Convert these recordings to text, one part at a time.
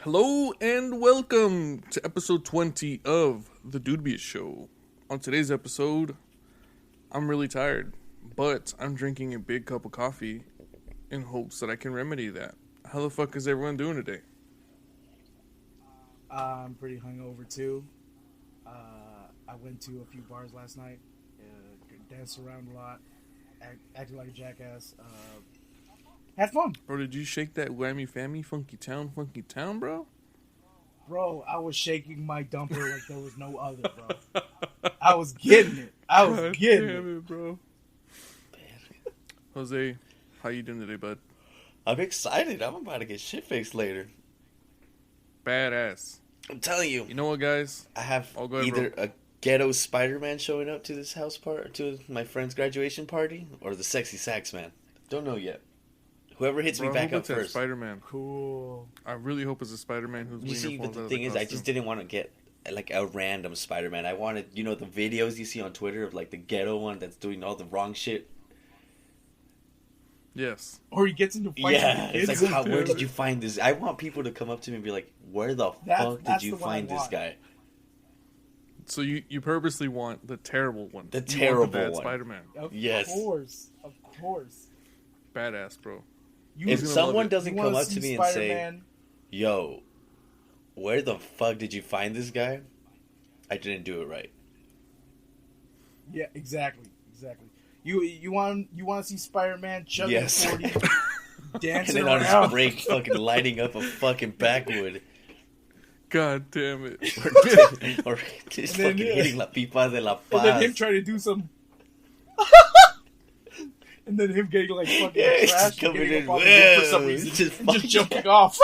Hello and welcome to episode 20 of The Dudebious Show. On today's episode, I'm really tired, but I'm drinking a big cup of coffee in hopes that I can remedy that. How the fuck is everyone doing today? I'm pretty hungover too. I went to a few bars last night, danced around a lot, acted like a jackass. Had fun. Bro, did you shake that whammy fammy funky town, bro? Bro, I was shaking my dumper like there was no other, bro. I was getting it. God damn it, bro. Jose, how you doing today, bud? I'm excited. I'm about to get shit faced later. Badass. I'm telling you. You know what, guys? I have I'll go ahead, either bro. a ghetto Spider-Man showing up to this house to my friend's graduation party, or the sexy sax man. Don't know yet. Whoever hits me back up first. Spider-Man. Cool. I really hope it's a Spider-Man who's You see, falls but the out thing of is, the I just costume. didn't want to get like a random Spider-Man. I wanted, the videos you see on Twitter of like the ghetto one that's doing all the wrong shit. Yes. Or he gets into fights. Yeah, with it's kids. like, where did you find this? I want people to come up to me and be like, where the fuck did you find this guy? So you purposely want the terrible one. The You want terrible bad one. Spider-Man. Yes. Of course. Badass, bro. If gonna someone love it. doesn't You wanna come up see to me Spider-Man? and say, yo, where the fuck did you find this guy? I didn't do it right. Yeah, exactly. You want to see Spider-Man chugging Yes. 40, And dancing then on his around. break, fucking lighting up a fucking backwood. God damn it. Or just And then, fucking yeah. hitting La Pipa de La And then him Paz. trying to do some. And then him getting like fucking Yeah, he's trash just and coming getting in. up on the roof for some Whoa, reason. just And just fucking- jumping off.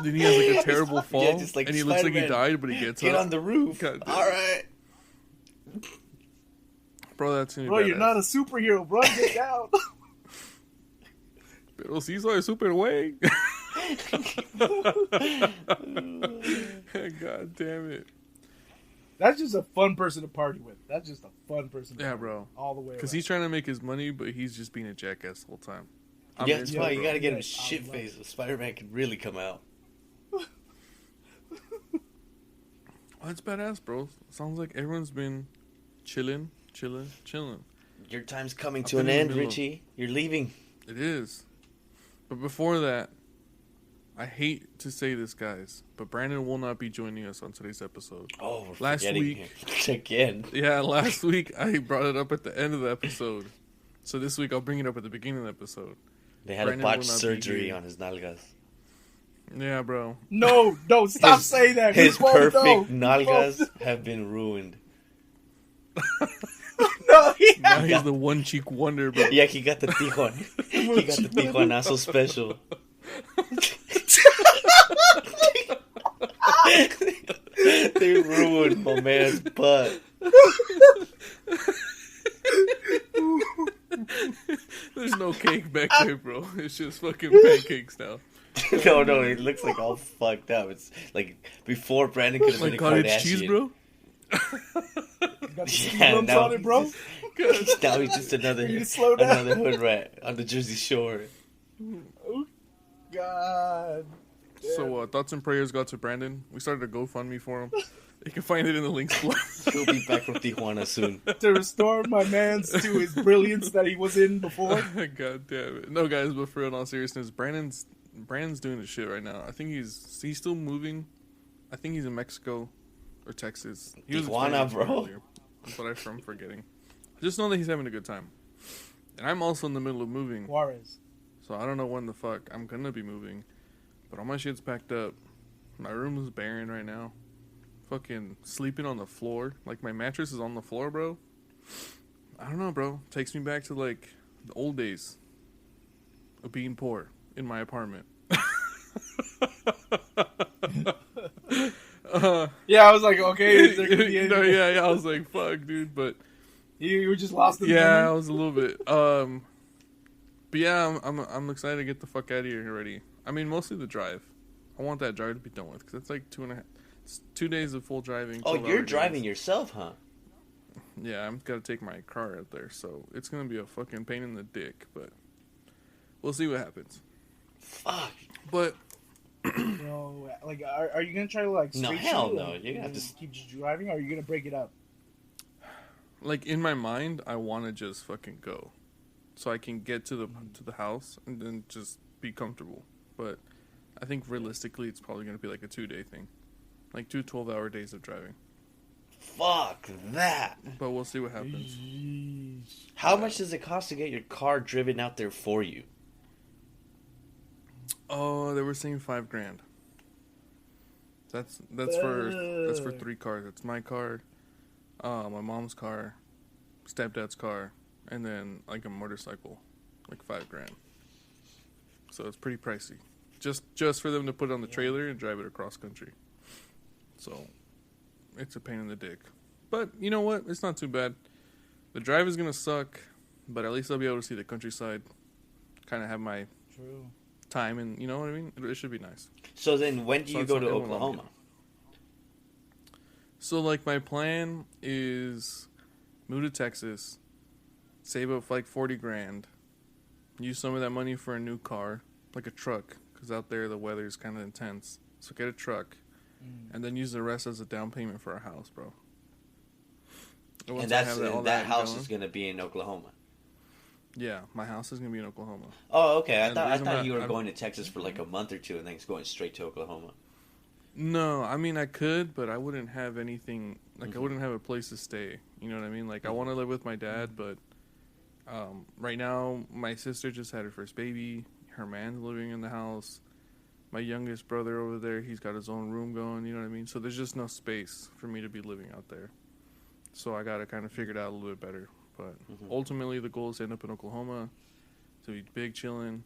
Then he has like a terrible fall, Yeah, just like and he looks like he Spider-Man. died, but he gets Get up. on the roof. God damn. Alright. Bro, that's gonna be Bro, you're badass. not a superhero, bro. Get down. Pero si soy super güey. God damn it. That's just a fun person to party with. That's just a fun person to Yeah, party bro. with. All the way Because around. he's trying to make his money, but he's just being a jackass the whole time. I'm Yeah, into that's it, why you bro. gotta get him Yeah, shit I love faced so Spider-Man can really come out. Oh, that's badass, bro. Sounds like everyone's been chilling. Your time's coming I've to an been in the end, middle of- Richie. You're leaving. It is. But before that, I hate to say this, guys, but Brandon will not be joining us on today's episode. Oh, we're Last forgetting week- him. Again. Yeah, last week I brought it up at the end of the episode. So this week I'll bring it up at the beginning of the episode. They had Brandon a will botched not be surgery here. on his nalgas. Yeah, bro. No, stop His- saying that. His We both perfect know. nalgas have been ruined. No, he Now he's the one cheek wonder, bro. Yeah, he got the Tijuana. He got the Tijuanazo special. They ruined my man's butt. There's no cake back there, bro. It's just fucking pancakes now. No, it looks like all fucked up. It's like before Brandon could have Like been a cottage Kardashian. cheese, bro. got the Yeah, lumps now- on it, bro. Now he's just another You need to slow down. hood rat on the Jersey Shore. Oh, God. So, thoughts and prayers go out to Brandon. We started a GoFundMe for him. You can find it in the links below. He'll be back from Tijuana soon. To restore my man's to his brilliance that he was in before. God damn it. No, guys, but for real, in all seriousness, Brandon's doing the shit right now. I think he's still moving. I think he's in Mexico or Texas. He was Tijuana, explaining to me bro. earlier, but I'm forgetting. Just know that he's having a good time. And I'm also in the middle of moving, Juarez. so I don't know when the fuck I'm gonna be moving. But all my shit's packed up. My room is barren right now. Fucking sleeping on the floor. Like, my mattress is on the floor, bro. I don't know, bro. Takes me back to, like, the old days of being poor in my apartment. Yeah, I was like, okay, is there gonna be any... No, yeah, I was like, fuck, dude, but You were just lost in the yeah, I memory? was a little bit. But yeah, I'm excited to get the fuck out of here already. I mean, mostly the drive. I want that drive to be done with because it's like 2 days of full driving. Oh, 12 you're hour driving days. yourself, huh? Yeah, I'm gotta take my car out there, so it's gonna be a fucking pain in the dick, but we'll see what happens. Fuck. But You know, like are you gonna try to like No, straight hell shoot, no. like, You're gonna and have to. keep driving, or are you gonna break it up? Like in my mind, I want to just fucking go, so I can get to the house and then just be comfortable. But I think realistically, it's probably gonna be like a 2-day thing, like 2 12-hour days of driving. Fuck that. But we'll see what happens. Yeesh. How much does it cost to get your car driven out there for you? Oh, they were saying $5,000. That's for 3 cars. It's my car, my mom's car, stepdad's car, and then like a motorcycle, like $5,000. So it's pretty pricey, just for them to put it on the trailer and drive it across country. So it's a pain in the dick, but you know what? It's not too bad. The drive is gonna suck, but at least I'll be able to see the countryside, kind of have my True. time, and you know what I mean. It should be nice. So then, when do you it's go to okay when I'm Oklahoma? So, like, my plan is move to Texas, save up like $40,000, use some of that money for a new car, like a truck, because out there the weather is kind of intense. So get a truck, and then use the rest as a down payment for a house, bro. once And I that's have all that house going- is gonna be in Oklahoma. Yeah, my house is gonna be in Oklahoma. Oh, okay. I And the thought reason you were I'm- going to Texas for like a month or two and then going straight to Oklahoma. No, I mean I could, but I wouldn't have anything. Like I wouldn't have a place to stay. You know what I mean? Like I want to live with my dad, but right now my sister just had her first baby. Her man's living in the house. My youngest brother over there, he's got his own room going. You know what I mean? So there's just no space for me to be living out there. So I gotta kind of figure it out a little bit better. But ultimately, the goal is to end up in Oklahoma, to be big chilling.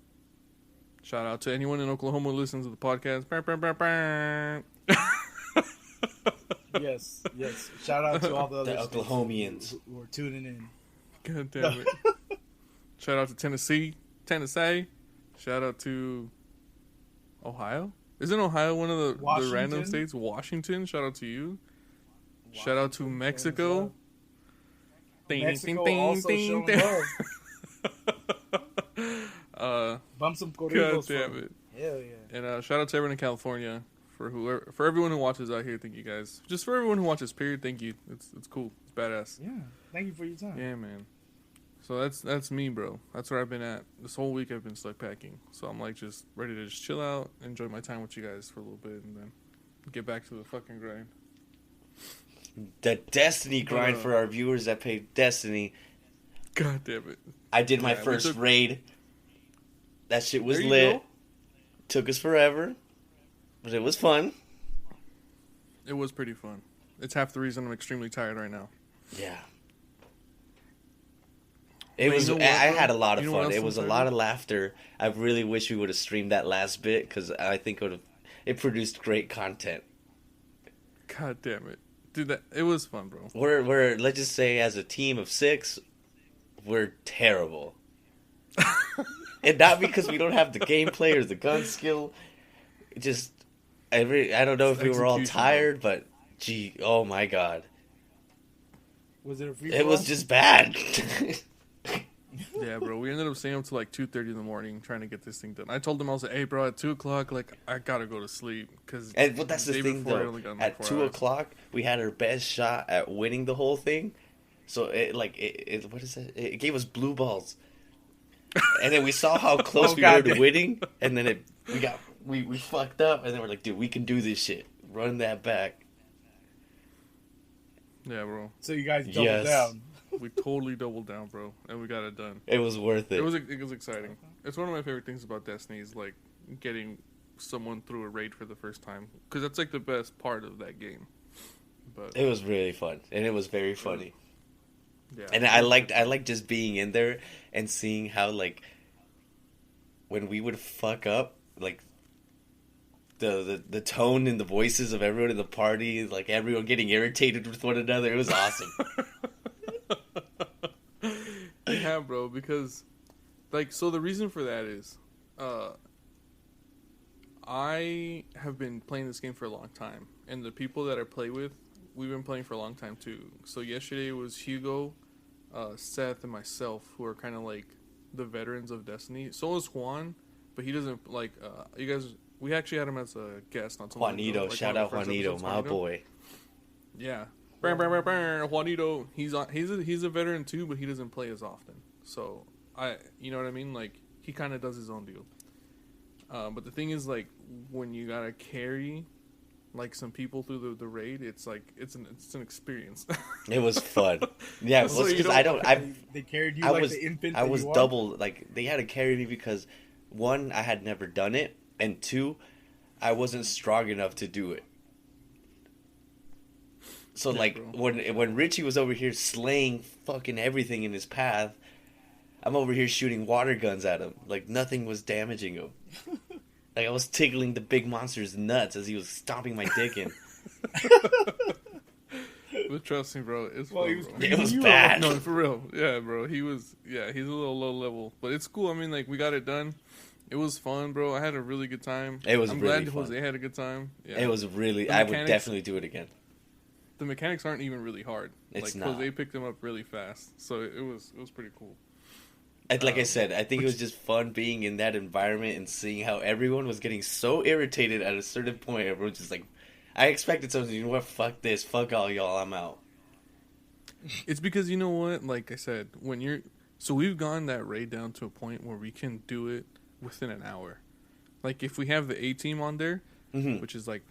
Shout out to anyone in Oklahoma who listens to the podcast. Bah, bah, bah, bah. Yes. Shout out to all the other Oklahomians who are tuning in. God damn it. Shout out to Tennessee. Shout out to Ohio. Isn't Ohio one of the random Washington? states? Washington. Shout out to you. Shout out to Mexico. Mexico also showing love. Bump some God corridos. damn it. Hell yeah. And shout out to everyone in California for everyone who watches out here. Thank you guys. Just for everyone who watches. Period. Thank you. It's cool. It's badass. Yeah. Thank you for your time. Yeah, man. So that's me, bro. That's where I've been at this whole week. I've been stuck packing. So I'm like just ready to just chill out, enjoy my time with you guys for a little bit, and then get back to the fucking grind. The Destiny grind for our viewers that play Destiny. God damn it. I did my Yeah, first raid. That shit was There you lit. go. Took us forever, but it was fun. It was pretty fun. It's half the reason I'm extremely tired right now. Yeah. But It was. you know what, I bro? had a lot of You know what fun. else It I'm was a tired lot of? of laughter. I really wish we would have streamed that last bit because I think it produced great content. God damn it. Dude, it was fun, bro. We're let's just say as a team of 6, we're terrible. And not because we don't have the gameplay or the gun skill. Just I don't know if we were all Execution, tired, but gee, oh my god. Was it a free It was just bad. Yeah, bro. We ended up staying up to like 2:30 in the morning trying to get this thing done. I told them, I was like, hey, bro, at 2 o'clock, like, I gotta go to sleep. But That's the thing, though. At 2 o'clock, we had our best shot at winning the whole thing. So what is it? It gave us blue balls. And then we saw how close we were to winning, and then we fucked up, and then we're like, dude, we can do this shit. Run that back. Yeah, bro. So you guys doubled Yes. down. We totally doubled down, bro, and we got it done. It was worth it. It was exciting. It's one of my favorite things about Destiny is like getting someone through a raid for the first time, because that's like the best part of that game. But It was really fun, and it was very funny. yeah, And I liked just being in there and seeing how, like, when we would fuck up, like, the tone and the voices of everyone in the party, like everyone getting irritated with one another. It was awesome. Yeah, bro, because like, so the reason for that is I have been playing this game for a long time, and the people that I play with, we've been playing for a long time too. So yesterday was Hugo, Seth, and myself, who are kind of like the veterans of Destiny. So was Juan, but he doesn't like. You guys, we actually had him as a guest on Juanito. Like shout out Juanito, my boy. Yeah, Juanito. He's a veteran too, but he doesn't play as often. So you know what I mean? Like he kind of does his own deal. But the thing is, like when you gotta carry like some people through the raid, it's like it's an experience. It was fun. Yeah, So because they carried you I like was the infant. I that was you are? double, like they had to carry me because one, I had never done it, and two, I wasn't strong enough to do it. So like when Richie was over here slaying fucking everything in his path, I'm over here shooting water guns at him. Like nothing was damaging him. Like I was tickling the big monster's nuts as he was stomping my dick in. But trust me, bro, it's Well, fun, bro. It was bad. No, for real. Yeah, bro. He's a little low level, but it's cool. I mean, like we got it done. It was fun, bro. I had a really good time. I'm really glad fun. Jose had a good time. Yeah. It was really. I would definitely do it again. The mechanics aren't even really hard. It's like, not. Jose picked them up really fast, so it was pretty cool. Like I said, I think it was just fun being in that environment and seeing how everyone was getting so irritated at a certain point. Everyone's just like, I expected something. You know what? Fuck this. Fuck all y'all. I'm out. It's because you know what? Like I said, so we've gone that raid down to a point where we can do it within an hour. Like if we have the A team on there, which is like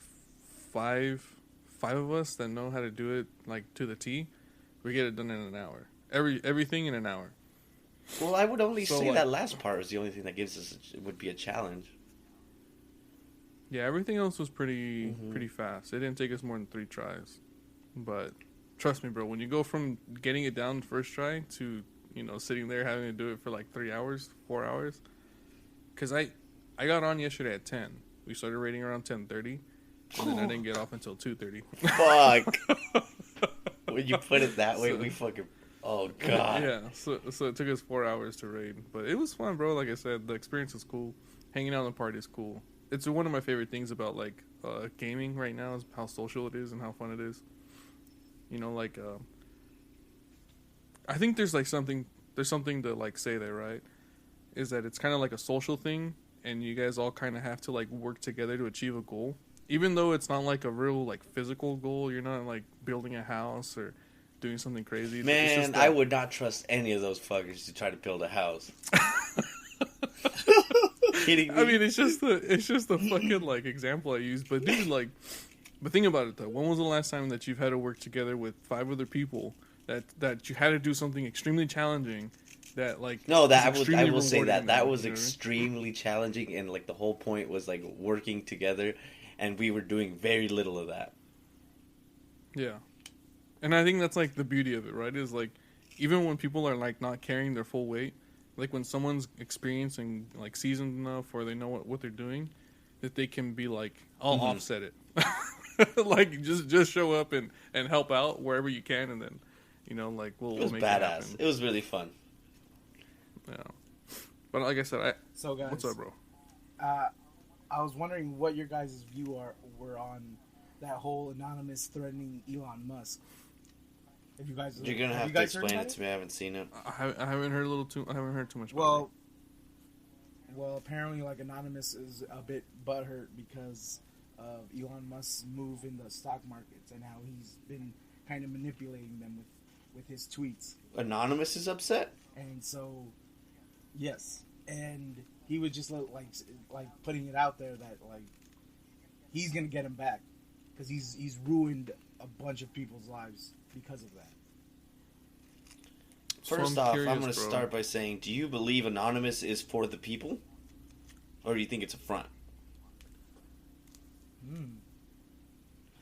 five of us that know how to do it like to the T, we get it done in an hour. Everything in an hour. Well, I would only say that last part was the only thing that gives us would be a challenge. Yeah, everything else was pretty fast. It didn't take us more than 3 tries. But trust me, bro, when you go from getting it down first try to, sitting there having to do it for like 3 hours, 4 hours. Because I got on yesterday at 10. We started raiding around 10:30. And then I didn't get off until 2:30. Fuck. When you put it that way, we fucking... Oh, God. Yeah, so it took us 4 hours to raid. But it was fun, bro. Like I said, the experience was cool. Hanging out in the party is cool. It's one of my favorite things about, like, gaming right now is how social it is and how fun it is. I think there's something to, like, say there, right? Is that it's kind of like a social thing, and you guys all kind of have to, like, work together to achieve a goal. Even though it's not, like, a real, like, physical goal. You're not, like, building a house or doing something crazy. Man, I would not trust any of those fuckers to try to build a house. Kidding me? I mean, it's just a fucking like example I use. But dude, like, but think about it though. When was the last time that you've had to work together with 5 other people that you had to do something extremely challenging? That like no, that I will say that was you know extremely challenging, and like the whole point was like working together, and we were doing very little of that. Yeah. And I think that's, like, the beauty of it, right? Is, like, even when people are, like, not carrying their full weight, like, when someone's experienced and, like, seasoned enough or they know what they're doing, that they can be, like, I'll offset it. Like, just show up and help out wherever you can, and then, like, we'll make badass. It happen. It was really fun. Yeah. But like I said, So, guys. What's up, bro? I was wondering what your guys' view were on that whole anonymous threatening Elon Musk. You're gonna have to explain it to me. I haven't seen it. I haven't heard too much. Well, apparently, like Anonymous is a bit butthurt because of Elon Musk's move in the stock markets and how he's been kind of manipulating them with his tweets. Anonymous is upset, and so yes, and he was just like putting it out there that like he's gonna get him back because he's ruined a bunch of people's lives because of that. First off, I'm going to start by saying, do you believe Anonymous is for the people? Or do you think it's a front?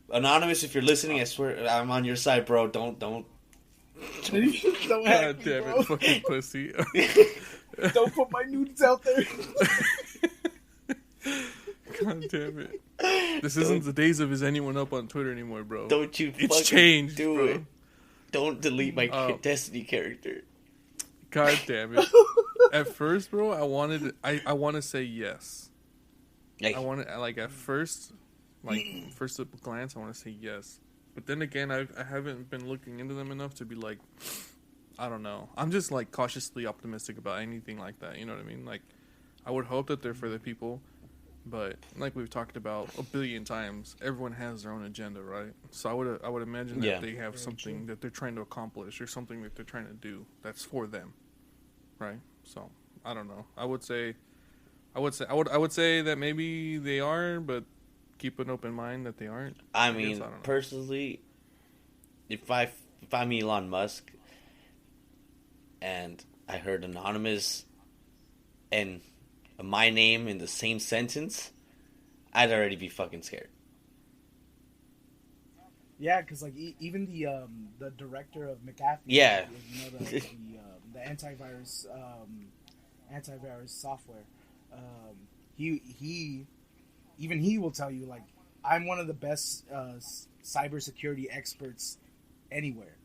Anonymous, if you're listening, I swear I'm on your side, bro. Don't. God damn it, fucking pussy. Don't put my nudes out there. God damn it. This isn't the days of is anyone up on Twitter anymore, bro. Don't you It's changed, do bro. it. Don't delete my Destiny character. God damn it. At first, bro, I want to say yes. I want to, like, at first, like, first glance, I want to say yes. But then again, I haven't been looking into them enough to be like, I don't know. I'm just, like, cautiously optimistic about anything like that. You know what I mean? Like, I would hope that they're for the people, but like we've talked about a billion times, everyone has their own agenda, right? So I would imagine that they have something that they're trying to accomplish or something that they're trying to do that's for them, right? So I don't know. I would say that maybe they are, but keep an open mind that they aren't. I mean, personally, if I'm Elon Musk and I heard anonymous and my name in the same sentence, I'd already be fucking scared. Yeah, because like even the director of McAfee, yeah, the antivirus software, he will tell you like I'm one of the best cybersecurity experts anywhere,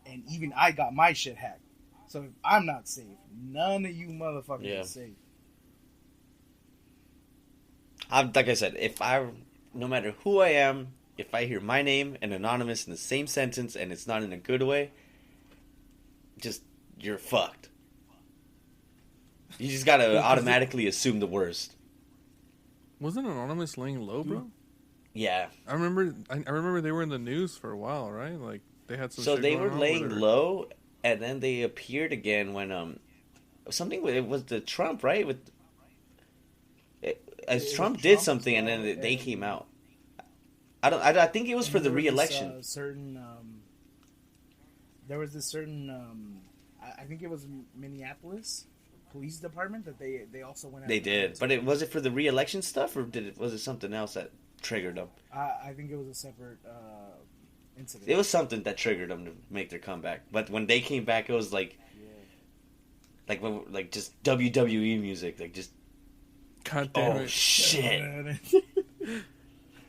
and even I got my shit hacked. So if I'm not safe, none of you motherfuckers are safe. Like I said, no matter who I am, if I hear my name and anonymous in the same sentence and it's not in a good way, you're fucked. You just gotta automatically assume the worst. Wasn't anonymous laying low, bro? Yeah, I remember they were in the news for a while, right? Like they had some. So they were laying low, and then they appeared again when it was the Trump, right? Trump did something, and then they came out. I think it was for the re-election. There was this certain. I think it was Minneapolis Police Department that they also went. They did, but was it for the re-election stuff, or was it something else that triggered them? I think it was a separate incident. It was something that triggered them to make their comeback. But when they came back, it was like just WWE music, like just. God damn it! Shit.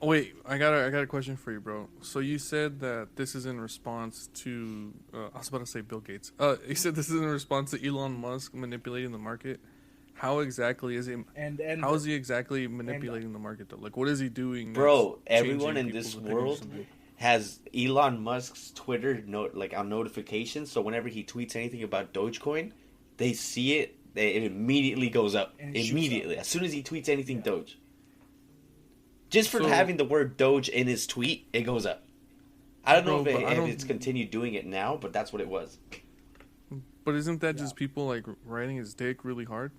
Wait, I got a question for you, bro. So you said that this is in response to I was about to say Bill Gates. You said this is in response to Elon Musk manipulating the market. How exactly is he? And how is he exactly manipulating the market though? Like, what is he doing? Bro, everyone in this world has Elon Musk's Twitter on notifications. So whenever he tweets anything about Dogecoin, they see it. It immediately goes up. Immediately. As soon as he tweets anything Doge. Just for having the word Doge in his tweet, it goes up. I don't know if it's continued doing it now, but that's what it was. But isn't that just people like riding his dick really hard?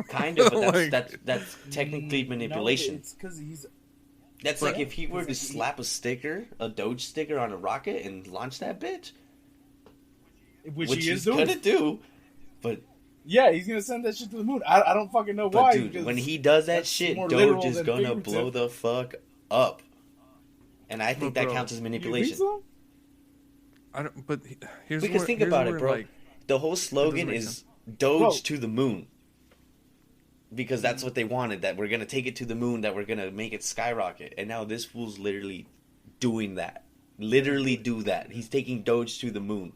Kind of, but that's technically manipulation. No, it's because he's... That's like if he were to slap a Doge sticker on a rocket and launch that bitch. Which he is doing. Gonna do, but... Yeah, he's gonna send that shit to the moon. I don't fucking know why. Dude, when he does that shit, Doge is gonna blow the fuck up, and I think that counts as manipulation. You think so? I don't. But here's think about it, bro. The whole slogan is Doge to the moon, because that's what they wanted. That we're gonna take it to the moon. That we're gonna make it skyrocket. And now this fool's literally doing that. Literally do that. He's taking Doge to the moon.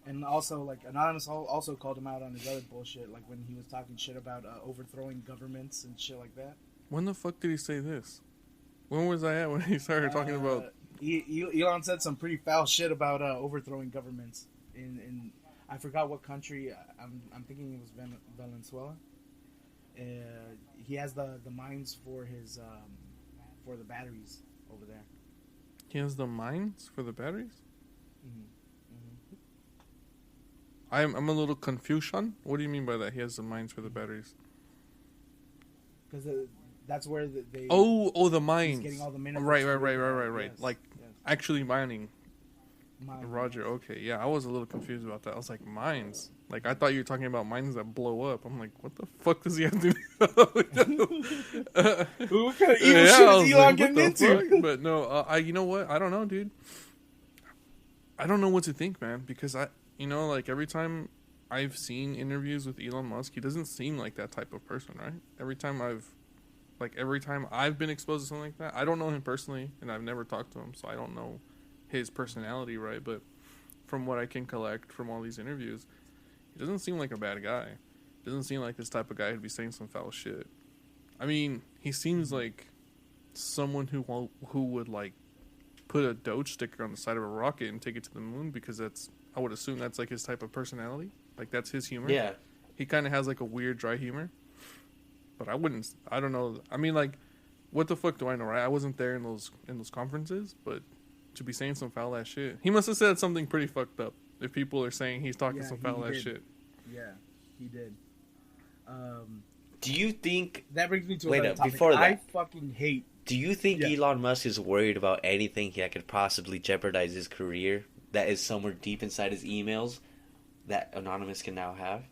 And also, like, Anonymous also called him out on his other bullshit, like when he was talking shit about overthrowing governments and shit like that. When the fuck did he say this? When was I at when he started talking about... Elon said some pretty foul shit about overthrowing governments in I forgot what country. I'm thinking it was Venezuela. He has the mines for his for the batteries over there. He has the mines for the batteries? Mm-hmm. I'm a little confusion. What do you mean by that? He has the mines for the batteries. Because that's where they. Oh, the mines. He's getting all the minerals. Right. Yes, like actually mining. Roger. Okay, yeah, I was a little confused about that. I was like, mines. Like I thought you were talking about mines that blow up. I'm like, what the fuck does he have to do? What kind of evil shit is Elon getting into? But no, you know what? I don't know, dude. I don't know what to think, man. Because like every time I've seen interviews with Elon Musk, he doesn't seem like that type of person, right? Every time I've been exposed to something like that, I don't know him personally, and I've never talked to him, so I don't know his personality, right? But from what I can collect from all these interviews, he doesn't seem like a bad guy. Doesn't seem like this type of guy who'd be saying some foul shit. I mean, he seems like someone who would like put a Doge sticker on the side of a rocket and take it to the moon, because I would assume that's like his type of personality. Like that's his humor. Yeah. He kind of has like a weird dry humor. But I don't know. I mean, like, what the fuck do I know, right? I wasn't there in those conferences, but to be saying some foul ass shit, he must have said something pretty fucked up. If people are saying he's talking some foul ass shit. Yeah, he did. Do you think that brings me to another topic? Before that, I fucking hate. Do you think Elon Musk is worried about anything that could possibly jeopardize his career? That is somewhere deep inside his emails that Anonymous can now have.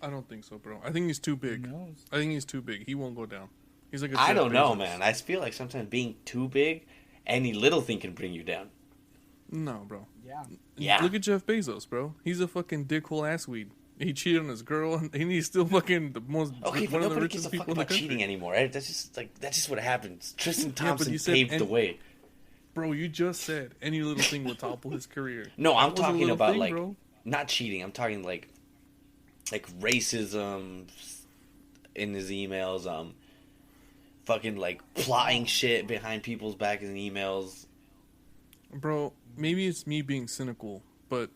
I don't think so, bro. I think he's too big. I think he's too big. He won't go down. He's like I don't know, man. I feel like sometimes being too big, any little thing can bring you down. No, bro. Yeah. Look at Jeff Bezos, bro. He's a fucking dickhole assweed. He cheated on his girl, and he's still fucking the most one of the richest people in the country. Cheating anymore. Right? That's just what happens. Tristan Thompson paved the way. Bro, you just said any little thing would topple his career. No, I'm talking about thing, like bro. Not cheating. I'm talking like racism in his emails. Fucking like plotting shit behind people's backs in emails. Bro, maybe it's me being cynical, but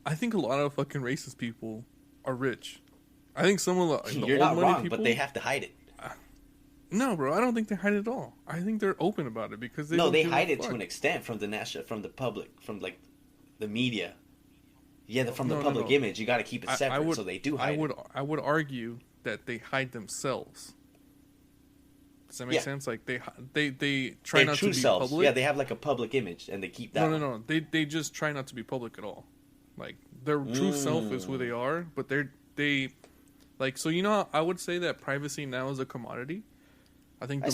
I think a lot of fucking racist people are rich. I think some of the You're not wrong, people, but they have to hide it. No, bro, I don't think they hide it at all. I think they're open about it because they they hide it to an extent from the public, from like the media. Yeah, from the public image, you got to keep it separate, so they do hide it. I would argue that they hide themselves. Does that make sense? Like they try not to be public. Yeah, they have like a public image, and they keep that. No. They just try not to be public at all. Like their true self is who they are, but they like so. You know, I would say that privacy now is a commodity. I think the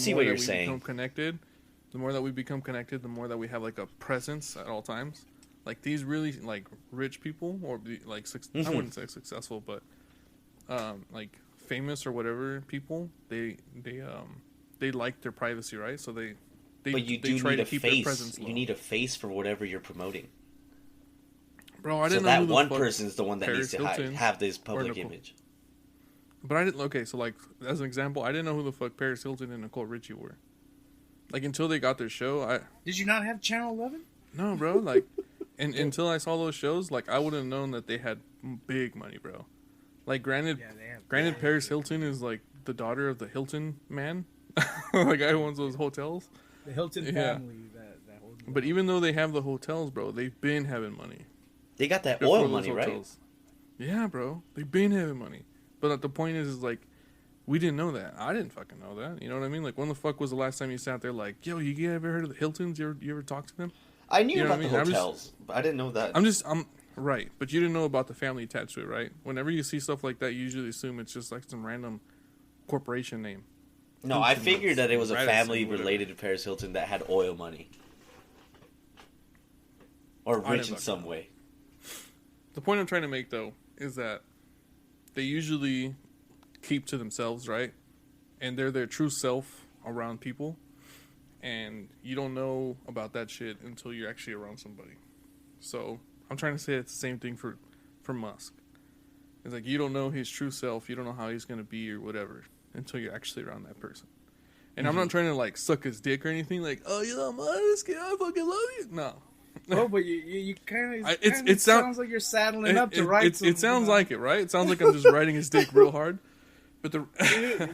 more that we become connected, the more that we have like a presence at all times. Like these really like rich people or like I wouldn't say successful, but like famous or whatever people, they like their privacy, right? So they try to keep their presence low. You need a face for whatever you're promoting. Bro, I didn't know that one person's the one that needs to have this public image. But I didn't. Okay, so like as an example, I didn't know who the fuck Paris Hilton and Nicole Richie were. Like until they got their show, Did you not have Channel 11? No, bro. Like, and until I saw those shows, like I wouldn't have known that they had big money, bro. Like, granted, Paris Hilton is like the daughter of the Hilton man, the guy who owns those hotels. The Hilton family that holds. But even though they have the hotels, bro, they've been having money. They got that oil money, right? Yeah, bro. They've been having money. But the point is like, we didn't know that. I didn't fucking know that. You know what I mean? Like, when the fuck was the last time you sat there like, yo, you ever heard of the Hiltons? You ever talked to them? I knew about the hotels, but I didn't know that. I'm right. But you didn't know about the family attached to it, right? Whenever you see stuff like that, you usually assume it's just like some random corporation name. No, Hilton, I figured that it was a family related to Paris Hilton that had oil money. Or rich in some way. The point I'm trying to make, though, is that they usually keep to themselves, right? And they're their true self around people. And you don't know about that shit until you're actually around somebody. So I'm trying to say it's the same thing for Musk. It's like you don't know his true self. You don't know how he's going to be or whatever until you're actually around that person. And I'm not trying to like suck his dick or anything. Like, oh, Elon Musk, I fucking love you. No. Oh, but you kind of it sounds like you're saddling up to write. It sounds like it, right? It sounds like I'm just riding his dick real hard. But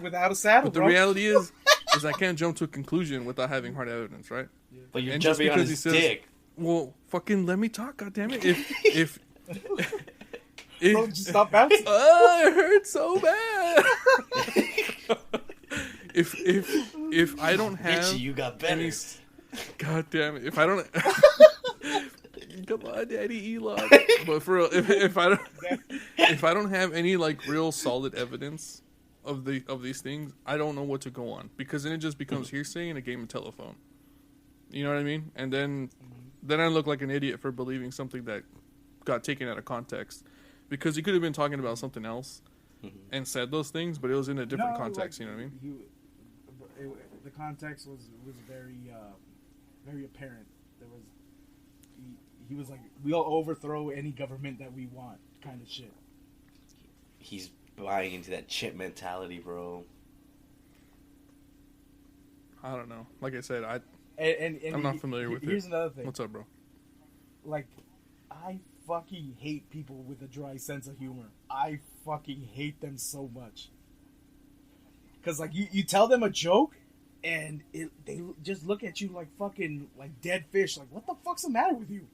without a saddle. But the reality is I can't jump to a conclusion without having hard evidence, right? Yeah. But you're jumping on his dick. Well, fucking let me talk, goddammit. If bro, just stop bouncing. Oh, it hurts so bad. if I don't have Richie, you got better. God damn it! If I don't, come on, Daddy Elon. But for real, if I don't have any like real solid evidence of these things, I don't know what to go on because then it just becomes hearsay and a game of telephone. You know what I mean? And then I look like an idiot for believing something that got taken out of context because he could have been talking about something else and said those things, but it was in a different context. Like, you know what I mean? The context was very very apparent. There was he was like, we'll overthrow any government that we want kind of shit. He's buying into that chip mentality, bro. I don't know. Like I said, and I'm not familiar with it. Here's another thing. What's up, bro? Like, I fucking hate people with a dry sense of humor. I fucking hate them so much. Because, like, you tell them a joke, and they just look at you like fucking, like, dead fish. Like, what the fuck's the matter with you?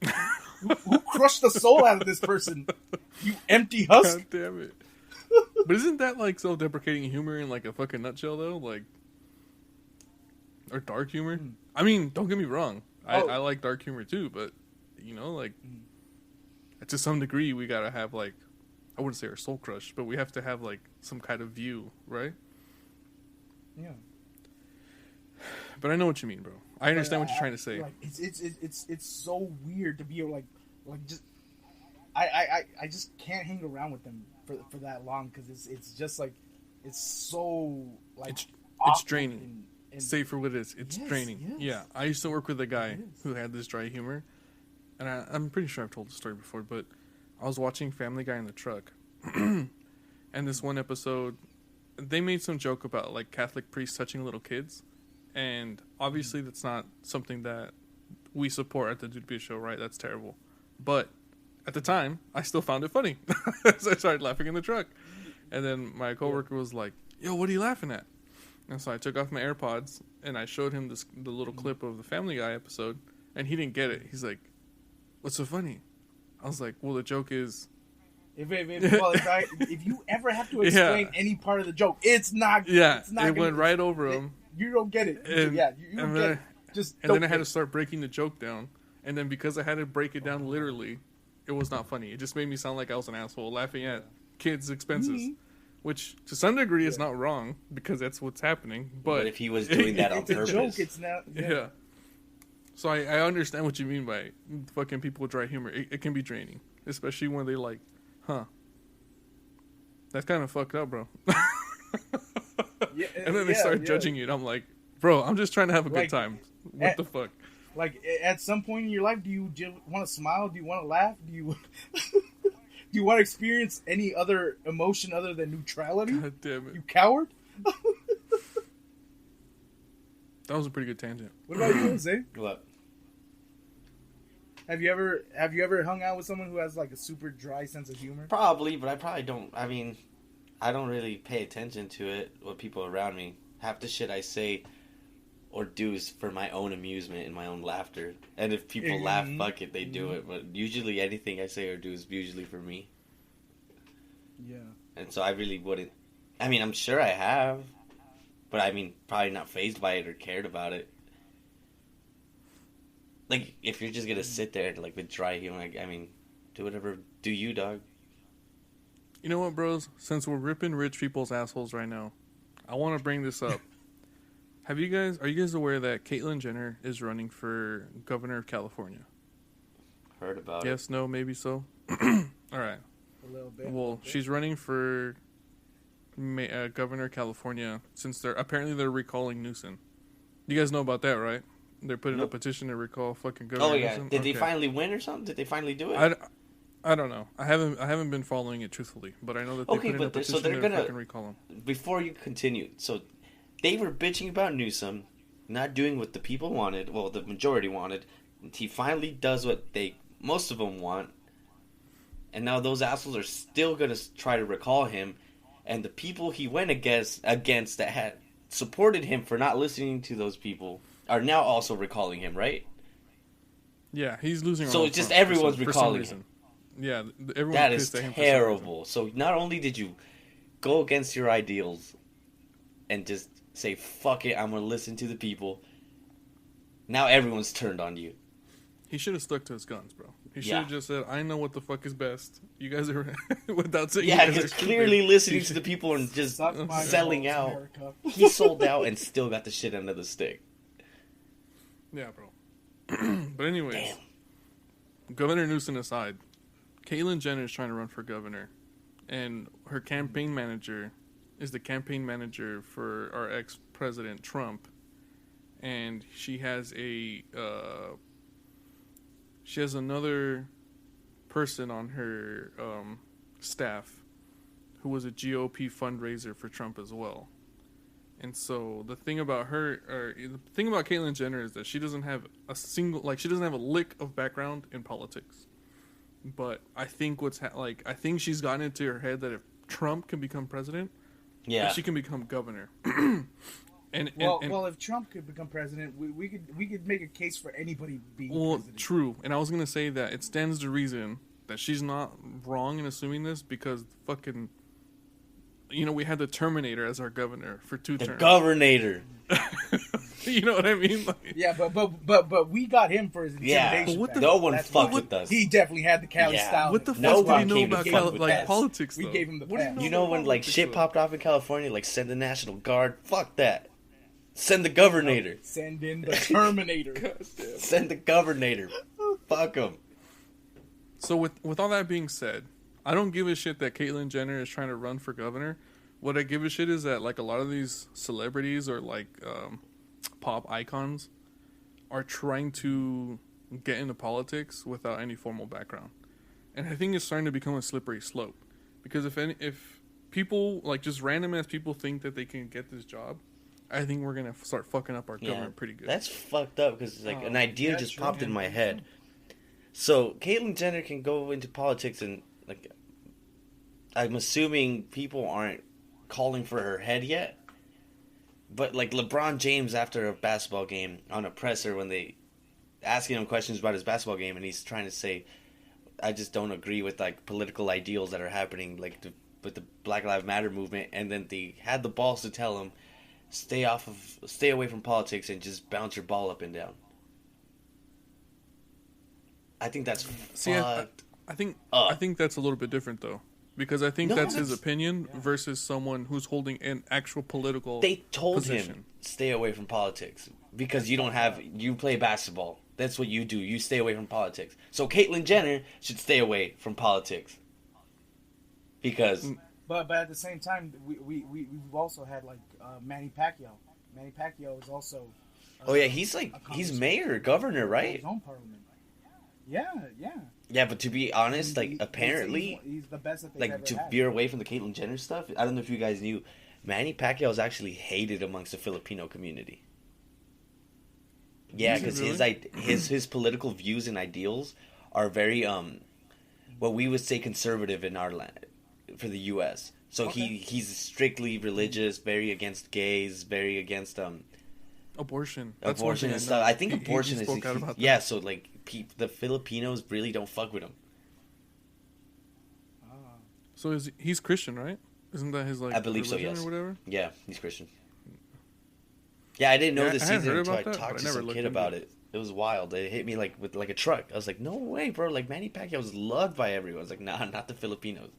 who crushed the soul out of this person? You empty husk? God damn it. But isn't that, like, self-deprecating humor in, like, a fucking nutshell, though? Like, or dark humor? I mean, don't get me wrong. I like dark humor, too, but, you know, like, to some degree, we gotta have, like, I wouldn't say our soul crush, but we have to have, like, some kind of view, right? Yeah. But I know what you mean, bro. I understand what you're trying to say. Like, it's so weird to be like just I just can't hang around with them for that long because it's just like it's so like it's draining. Say for what it is. It's draining. Yes. Yeah, I used to work with a guy who had this dry humor, and I'm pretty sure I've told the story before, but I was watching Family Guy in the truck, and this one episode, they made some joke about like Catholic priests touching little kids, and obviously that's not something that we support at the Dude Beer Show, right? That's terrible. But at the time, I still found it funny, so I started laughing in the truck, and then my coworker was like, "Yo, what are you laughing at?" And so I took off my AirPods and I showed him the little clip of the Family Guy episode, and he didn't get it. He's like, "What's so funny?" I was like, "Well, the joke is." If you ever have to explain any part of the joke, it's not. Yeah, it's not it went right over him. You don't get it. You don't get it. And then I had to start breaking the joke down, and then because I had to break it down literally, it was not funny. It just made me sound like I was an asshole laughing at kids' expenses, which to some degree is not wrong because that's what's happening. But if he was doing that on purpose, joke, it's not. Yeah. So I understand what you mean by fucking people with dry humor. It can be draining, especially when they like, that's kind of fucked up, bro. And then they start judging you, and I'm like, bro, I'm just trying to have a good time. What the fuck? Like, at some point in your life, do you want to smile? Do you want to laugh? Do you do you want to experience any other emotion other than neutrality? God damn it. You coward? That was a pretty good tangent. What about you, Jose? What? Have you ever hung out with someone who has like a super dry sense of humor? Probably, but I probably don't. I mean, I don't really pay attention to it. What people around me, half the shit I say or do is for my own amusement and my own laughter. And if people laugh, fuck it, they do it. But usually, anything I say or do is usually for me. Yeah. And so I really wouldn't. I mean, I'm sure I have, but I mean, probably not fazed by it or cared about it. Like, if you're just gonna sit there, like, with dry humor, I mean, do whatever. Do you, dog? You know what, bros? Since we're ripping rich people's assholes right now, I want to bring this up. Are you guys aware that Caitlyn Jenner is running for governor of California? Heard about it. Yes, no, maybe so. All right. A little bit. Well, she's running for governor of California since they're recalling Newsom. You guys know about that, right? They're putting a petition to recall fucking governor. Oh yeah, Newsom. did they finally win or something? Did they finally do it? I don't know. I haven't been following it truthfully, but I know that they put in a petition to fucking recall him. Before you continue, so they were bitching about Newsom not doing what the people wanted. Well, the majority wanted. And he finally does what most of them want, and now those assholes are still gonna try to recall him. And the people he went against that had supported him for not listening to those people are now also recalling him, right? Yeah, he's losing. So it's just everyone's recalling him. Yeah, everyone's that is terrible. So not only did you go against your ideals and just say fuck it, I'm gonna listen to the people. Now everyone's turned on you. He should have stuck to his guns, bro. He should have just said, "I know what the fuck is best." You guys are without saying. Yeah, because clearly listening to the people and just selling out. America. He sold out and still got the shit under the stick. Yeah, bro. But anyways, Governor Newsom aside, Caitlyn Jenner is trying to run for governor, and her campaign manager is the campaign manager for our ex-president Trump, and she has another person on her staff who was a GOP fundraiser for Trump as well. And so the thing about Caitlyn Jenner is that she doesn't have a lick of background in politics. But I think I think she's gotten into her head that if Trump can become president, that she can become governor. Well, if Trump could become president, we could make a case for anybody being president. True. And I was gonna say that it stands to reason that she's not wrong in assuming this because fucking, we had the Terminator as our governor for 2 terms. The Governator. You know what I mean? Like, yeah, but we got him for his intimidation. Yeah, no one fucked with us. He definitely had the Cali style. What the fuck do you know about politics? We gave him the pass. You know when shit popped off in California, send the National Guard. Fuck that. Send the Governator. Send in the Terminator. Send the Governator. Fuck him. So with all that being said, I don't give a shit that Caitlyn Jenner is trying to run for governor. What I give a shit is that a lot of these celebrities or pop icons are trying to get into politics without any formal background, and I think it's starting to become a slippery slope because if people just random ass people think that they can get this job, I think we're gonna start fucking up our government pretty good. That's fucked up because an idea just popped in my head. So Caitlyn Jenner can go into politics and I'm assuming people aren't calling for her head yet. But LeBron James after a basketball game on a presser when they asking him questions about his basketball game and he's trying to say, I just don't agree with political ideals that are happening with the Black Lives Matter movement, and then they had the balls to tell him stay away from politics and just bounce your ball up and down. I think that's fucked. I think that's a little bit different though. Because I think that's his opinion versus someone who's holding an actual political They told position. him, stay away from politics. Because you play basketball. That's what you do. You stay away from politics. So Caitlyn Jenner should stay away from politics. Because... But at the same time, we've also had Manny Pacquiao. Manny Pacquiao is also... he's mayor, governor, right? His own parliament. Yeah. Yeah, but to be honest, apparently, he's the best that they've ever to had. veer away from the Caitlyn Jenner stuff, I don't know if you guys knew, Manny Pacquiao is actually hated amongst the Filipino community. Yeah, because his political views and ideals are very what we would say conservative in our land for the U.S. So he's strictly religious, very against gays, very against abortion. Abortion and stuff. I think abortion is so the Filipinos really don't fuck with him. So he's Christian, right? Isn't that his I believe so, yes. Or whatever? Yeah, he's Christian. Yeah, I didn't know this season until I talked to some kid about it. It was wild. It hit me with a truck. I was like, no way, bro. Manny Pacquiao was loved by everyone. I was like, nah, not the Filipinos.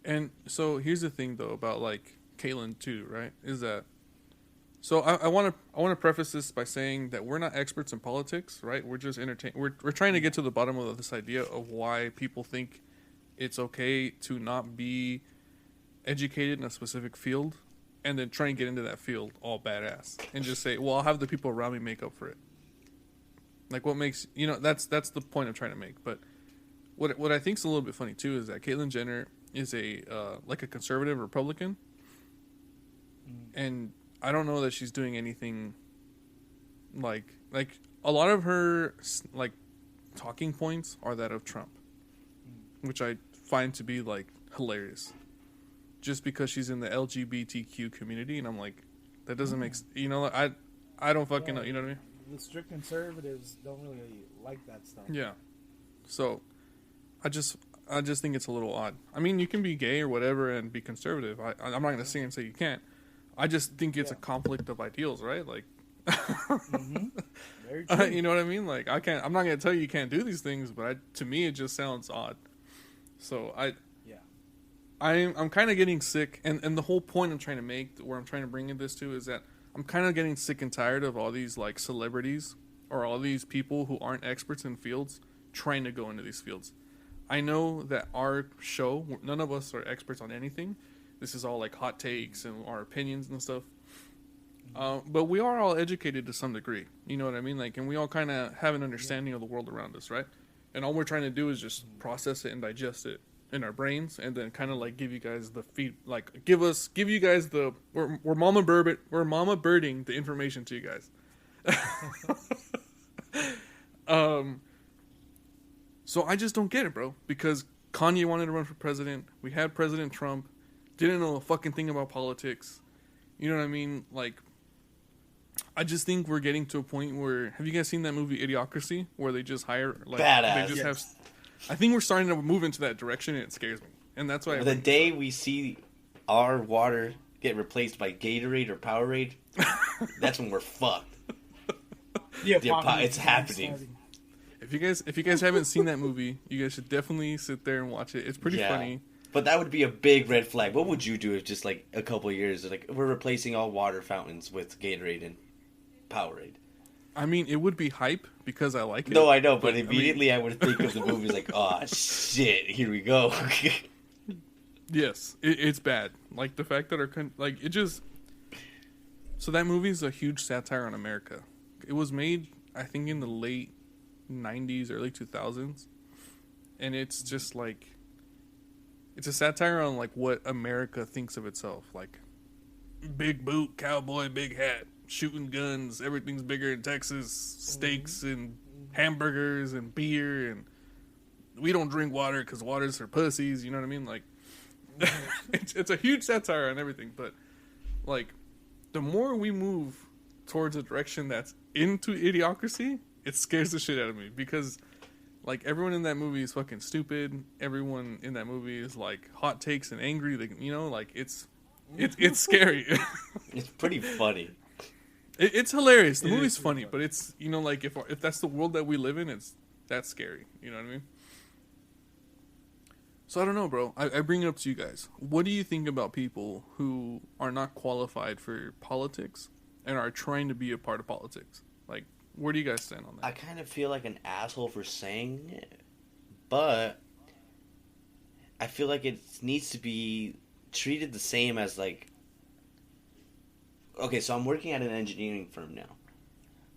And so here's the thing though about Caitlyn too, right? Is that so I want to preface this by saying that we're not experts in politics, right? We're just we're trying to get to the bottom of this idea of why people think it's okay to not be educated in a specific field and then try and get into that field all badass and just say, well, I'll have the people around me make up for it. What makes that's the point I'm trying to make. But what I think is a little bit funny too is that Caitlyn Jenner is a conservative Republican, and I don't know that she's doing anything like a lot of her talking points are that of Trump, which I find to be hilarious. Just because she's in the LGBTQ community, and I'm that doesn't make I don't fucking know. You know what I mean? The strict conservatives don't really like that stuff. Yeah, so I just think it's a little odd. I mean, you can be gay or whatever and be conservative. I'm not going to sit and say you can't. I just think it's a conflict of ideals, right? Very true. You know what I mean? I'm not going to tell you can't do these things, but to me, it just sounds odd. So I'm kind of getting sick, and the whole point I'm trying to make, where I'm trying to bring this to, is that I'm kind of getting sick and tired of all these celebrities or all these people who aren't experts in fields trying to go into these fields. I know that our show, none of us are experts on anything. This is all hot takes and our opinions and stuff. But we are all educated to some degree. You know what I mean? And we all kind of have an understanding of the world around us, right? And all we're trying to do is just process it and digest it in our brains, and then kind of give you guys the feed, give you guys the we're mama birding the information to you guys. So I just don't get it, bro. Because Kanye wanted to run for president. We had President Trump. Didn't know a fucking thing about politics. You know what I mean? Like, I just think we're getting to a point where... Have you guys seen that movie Idiocracy? Where they just hire... Like, badass. They just have... I think we're starting to move into that direction, and it scares me. And that's why... The day we see our water get replaced by Gatorade or Powerade, that's when we're fucked. It's happening. If you guys haven't seen that movie, you guys should definitely sit there and watch it. It's pretty funny. But that would be a big red flag. What would you do if just like a couple of years, like we're replacing all water fountains with Gatorade and Powerade? I mean, it would be hype because I like it. No, I know, but immediately I would think of the movies like, oh shit, here we go. Yes, it's bad. Like the fact that it just. So that movie is a huge satire on America. It was made, I think, in the late 90s, early 2000s, and it's just like, it's a satire on like what America thinks of itself, like big boot, cowboy, big hat, shooting guns, everything's bigger in Texas, steaks and hamburgers and beer, and we don't drink water because water's for pussies. You know what I mean? Like, it's a huge satire on everything, but like the more we move towards a direction that's into Idiocracy, it scares the shit out of me because like everyone in that movie is fucking stupid. Everyone in that movie is like hot takes and angry. Like, you know, like it's scary. It's pretty funny. It's hilarious. The movie's funny, but it's, you know, like if that's the world that we live in, that's scary. You know what I mean? So I don't know, bro. I bring it up to you guys. What do you think about people who are not qualified for politics and are trying to be a part of politics? Like, where do you guys stand on that? I kind of feel like an asshole for saying it, but I feel like it needs to be treated the same as like... Okay, so I'm working at an engineering firm now.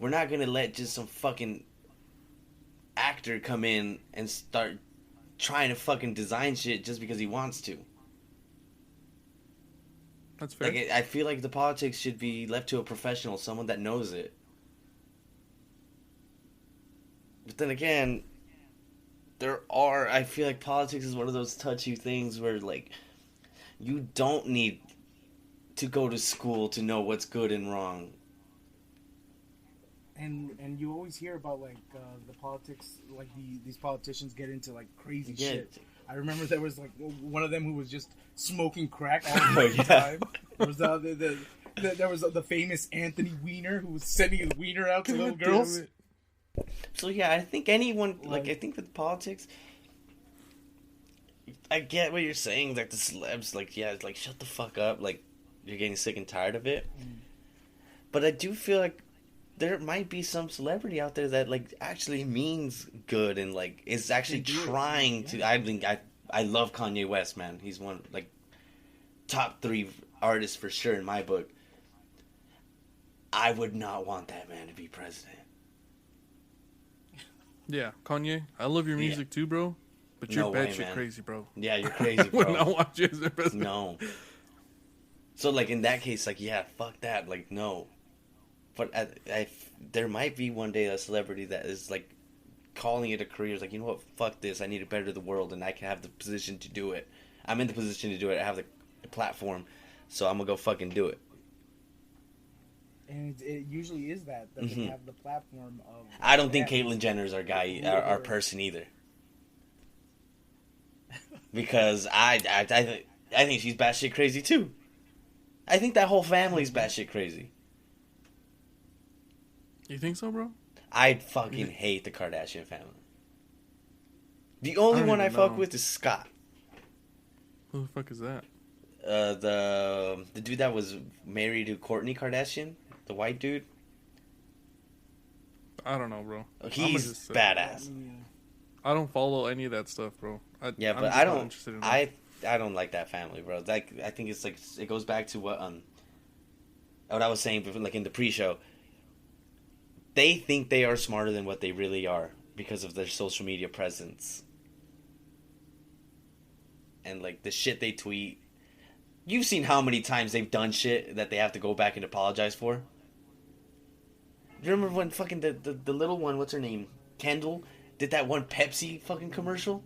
We're not going to let just some fucking actor come in and start trying to fucking design shit just because he wants to. That's fair. Like, I feel like the politics should be left to a professional, someone that knows it. But then again, I feel like politics is one of those touchy things where, like, you don't need to go to school to know what's good and wrong. And you always hear about, like, the politics, like, these politicians get into, like, crazy shit. I remember there was, like, one of them who was just smoking crack all the time. There was there was the famous Anthony Weiner who was sending his wiener out to little girls. So, yeah, I think anyone, like, I think with politics, I get what you're saying, like, the celebs, like, yeah, it's like, shut the fuck up, like, you're getting sick and tired of it. But I do feel like there might be some celebrity out there that, like, actually means good and, like, is actually trying to... I love Kanye West, man. He's one, like, top 3 artists for sure in my book. I would not want that man to be president. Yeah, Kanye, I love your music too, bro. But you're batshit crazy, bro. Yeah, you're crazy, bro. I would not want you as the president. No. So, like, in that case, like, yeah, fuck that. Like, no. But there might be one day a celebrity that is, like, calling it a career. It's like, you know what? Fuck this. I need to better the world, and I can have the position to do it. I'm in the position to do it. I have the platform, so I'm going to go fucking do it. And it usually is that they have the platform of... I don't think Caitlyn Jenner's our person either. Because I think she's batshit crazy too. I think that whole family's batshit crazy. You think so, bro? I fucking hate the Kardashian family. The only one I fuck with is Scott. Who the fuck is that? The dude that was married to Kourtney Kardashian, the white dude. I don't know, bro. He's badass. I don't follow any of that stuff, bro. I don't like that family, bro. Like, I think it's like it goes back to what I was saying before, like in the pre-show. They think they are smarter than what they really are because of their social media presence. And like the shit they tweet. You've seen how many times they've done shit that they have to go back and apologize for? Do you remember when fucking the little one, what's her name? Kendall did that one Pepsi fucking commercial.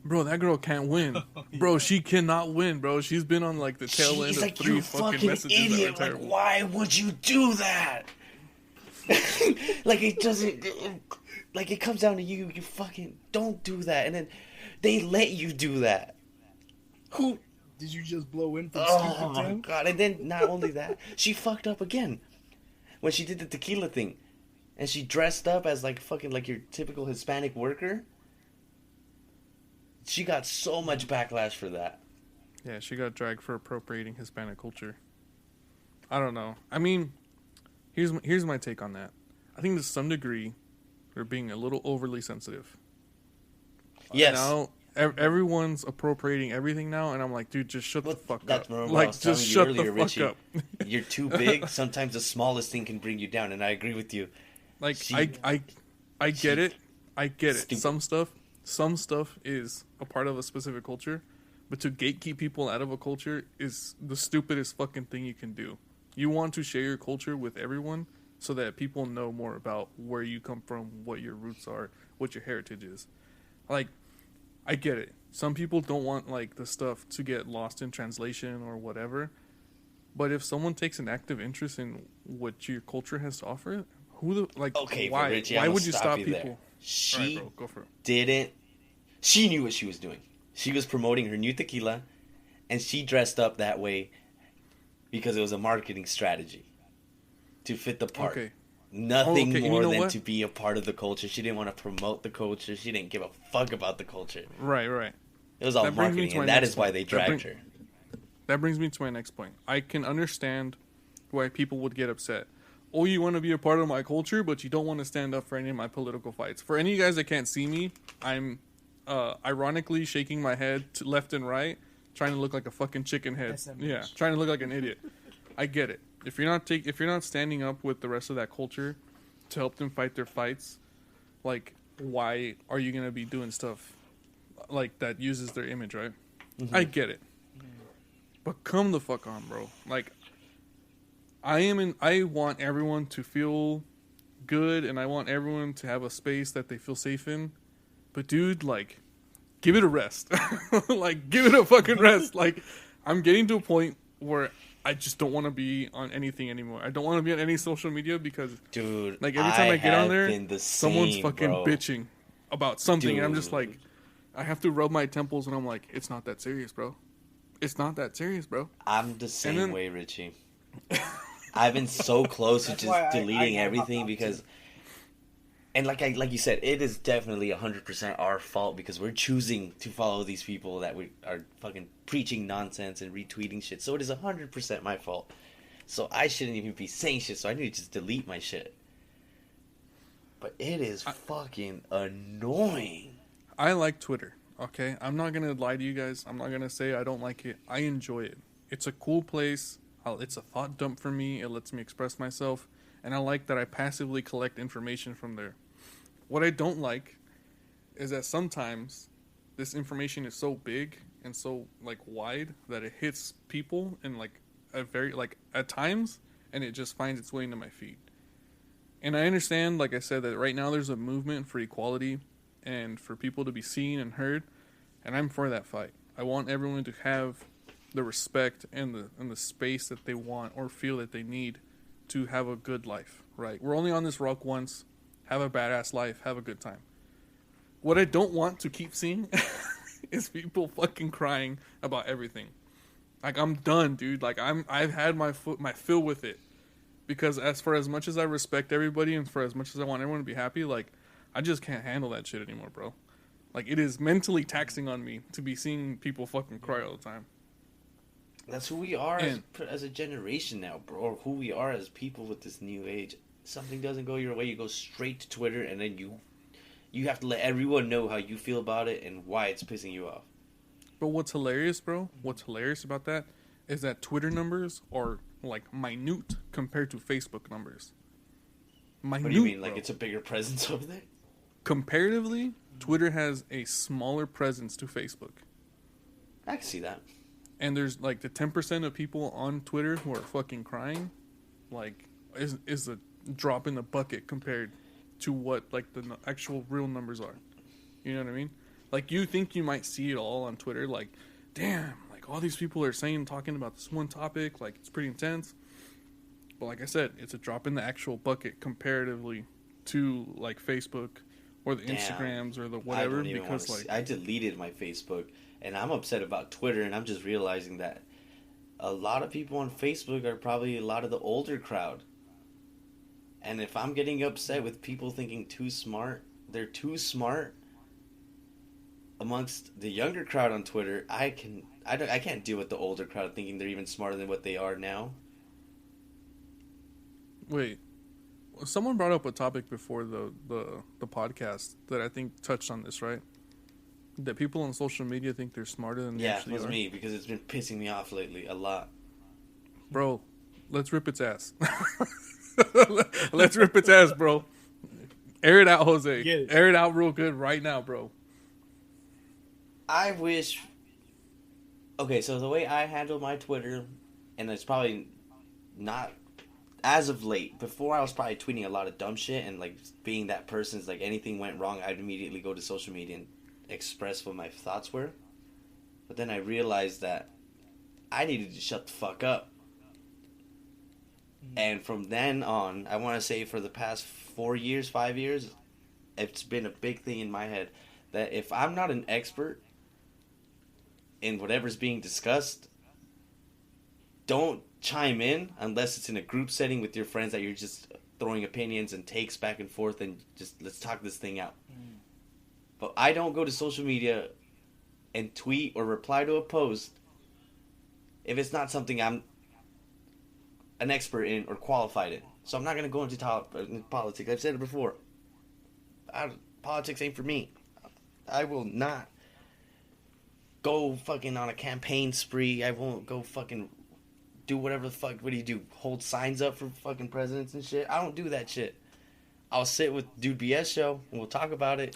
Bro, that girl can't win. Bro, she cannot win, bro. She's been on like the tail end of 3 fucking messages idiot. that are terrible. Like, why would you do that? Like, it doesn't... Like, it comes down to you. You fucking don't do that. And then they let you do that. Who... Did you just blow in from Oh, my God. And then, not only that, she fucked up again. When she did the tequila thing. And she dressed up as, like, fucking, like, your typical Hispanic worker. She got so much backlash for that. Yeah, she got dragged for appropriating Hispanic culture. I don't know. I mean, here's my take on that. I think to some degree, they're being a little overly sensitive. Yes. Now, everyone's appropriating everything now, and I'm like, dude, just shut the fuck up. Like, just shut the fuck Richie, up. You're too big. Sometimes the smallest thing can bring you down, and I agree with you. Like, I get it. I get it. Some stuff is a part of a specific culture, but to gatekeep people out of a culture is the stupidest fucking thing you can do. You want to share your culture with everyone so that people know more about where you come from, what your roots are, what your heritage is. Like, I get it. Some people don't want, like, the stuff to get lost in translation or whatever. But if someone takes an active interest in what your culture has to offer, why? Richie, why would you stop people? There. She right, bro, go for it. didn't. She knew what she was doing. She was promoting her new tequila, and she dressed up that way because it was a marketing strategy to fit the part. Okay. Nothing more than to be a part of the culture. She didn't want to promote the culture. She didn't give a fuck about the culture. Right. It was all marketing, and that is why they dragged her. That brings me to my next point. I can understand why people would get upset. Oh, you want to be a part of my culture, but you don't want to stand up for any of my political fights. For any of you guys that can't see me, I'm ironically shaking my head to left and right, trying to look like a fucking chicken head. Yeah, trying to look like an idiot. I get it. If you're not standing up with the rest of that culture to help them fight their fights, like, why are you gonna be doing stuff like that uses their image, right? Mm-hmm. I get it, but come the fuck on, bro. Like, I want everyone to feel good, and I want everyone to have a space that they feel safe in. But dude, like, give it a rest. Like, give it a fucking rest. Like, I'm getting to a point where I just don't want to be on anything anymore. I don't want to be on any social media because, dude, like, every time I get on there, someone's fucking bitching about something, dude. And I'm just like, I have to rub my temples, and I'm like, it's not that serious, bro. It's not that serious, bro. I'm the same way, Richie. I've been so close to just deleting everything because, and like you said, it is definitely 100% our fault because we're choosing to follow these people that we are fucking preaching nonsense and retweeting shit. So it is 100% my fault. So I shouldn't even be saying shit. So I need to just delete my shit. But it is fucking annoying. I like Twitter. Okay, I'm not gonna lie to you guys. I'm not gonna say I don't like it. I enjoy it. It's a cool place. It's a thought dump for me. It lets me express myself. And I like that I passively collect information from there. What I don't like is that sometimes this information is so big and so, like, wide that it hits people in, like, at times, and it just finds its way into my feed. And I understand, like I said, that right now there's a movement for equality and for people to be seen and heard, and I'm for that fight. I want everyone to have the respect and the space that they want or feel that they need to have a good life, right? We're only on this rock once. Have a badass life. Have a good time. What I don't want to keep seeing is people fucking crying about everything. Like, I'm done, dude. Like, I've had my fill with it. Because as much as I respect everybody and for as much as I want everyone to be happy, like, I just can't handle that shit anymore, bro. Like, it is mentally taxing on me to be seeing people fucking cry all the time. That's who we are as a generation now, bro. Or who we are as people with this new age. Something doesn't go your way, you go straight to Twitter, and then you have to let everyone know how you feel about it and why it's pissing you off. But what's hilarious, bro? What's hilarious about that is that Twitter numbers are, like, minute compared to Facebook numbers. Minute, what do you mean? Like, it's a bigger presence over there? Comparatively, Twitter has a smaller presence to Facebook. I can see that. And there's, like, the 10% of people on Twitter who are fucking crying, like, is a drop in the bucket compared to what like the actual real numbers are. You know what I mean? Like you think you might see it all on Twitter, like, damn, like all these people are talking about this one topic, like it's pretty intense. But like I said, it's a drop in the actual bucket comparatively to like Facebook or the Instagrams or the whatever. Because like I deleted my Facebook, and I'm upset about Twitter, and I'm just realizing that a lot of people on Facebook are probably a lot of the older crowd. And if I'm getting upset with people thinking they're too smart amongst the younger crowd on Twitter, I can't deal with the older crowd thinking they're even smarter than what they are now. Wait, someone brought up a topic before the podcast that I think touched on this, right? That people on social media think they're smarter than they actually are. Yeah, it was me, because it's been pissing me off lately a lot. Bro, let's rip its ass. Let's rip its ass, bro. Air it out, Jose. Air it out real good right now, bro. I wish... Okay, so the way I handle my Twitter, and it's probably not... As of late, before I was probably tweeting a lot of dumb shit, and like being that person's like anything went wrong, I'd immediately go to social media and express what my thoughts were. But then I realized that I needed to shut the fuck up. And from then on, I want to say for the past 5 years, it's been a big thing in my head that if I'm not an expert in whatever's being discussed, don't chime in unless it's in a group setting with your friends that you're just throwing opinions and takes back and forth and just let's talk this thing out. But I don't go to social media and tweet or reply to a post if it's not something I'm an expert in or qualified in. So I'm not going to go into politics. I've said it before. Politics ain't for me. I will not go fucking on a campaign spree. I won't go fucking do whatever the fuck. What do you do? Hold signs up for fucking presidents and shit? I don't do that shit. I'll sit with Dude BS show and we'll talk about it.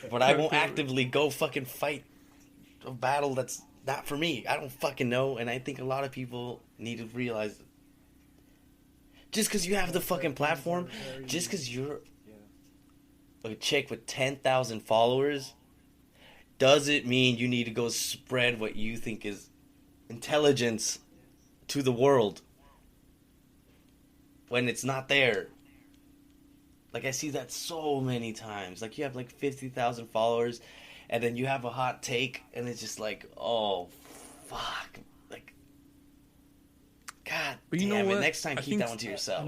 But I won't actively go fucking fight a battle that's not for me. I don't fucking know, and I think a lot of people need to realize just because you have the fucking platform, just because you're a chick with 10,000 followers, doesn't mean you need to go spread what you think is intelligence to the world when it's not there. Like, I see that so many times. Like, you have like 50,000 followers, and then you have a hot take, and it's just like, oh, fuck. Like, God but you damn know it. What? Next time, keep that one to yourself.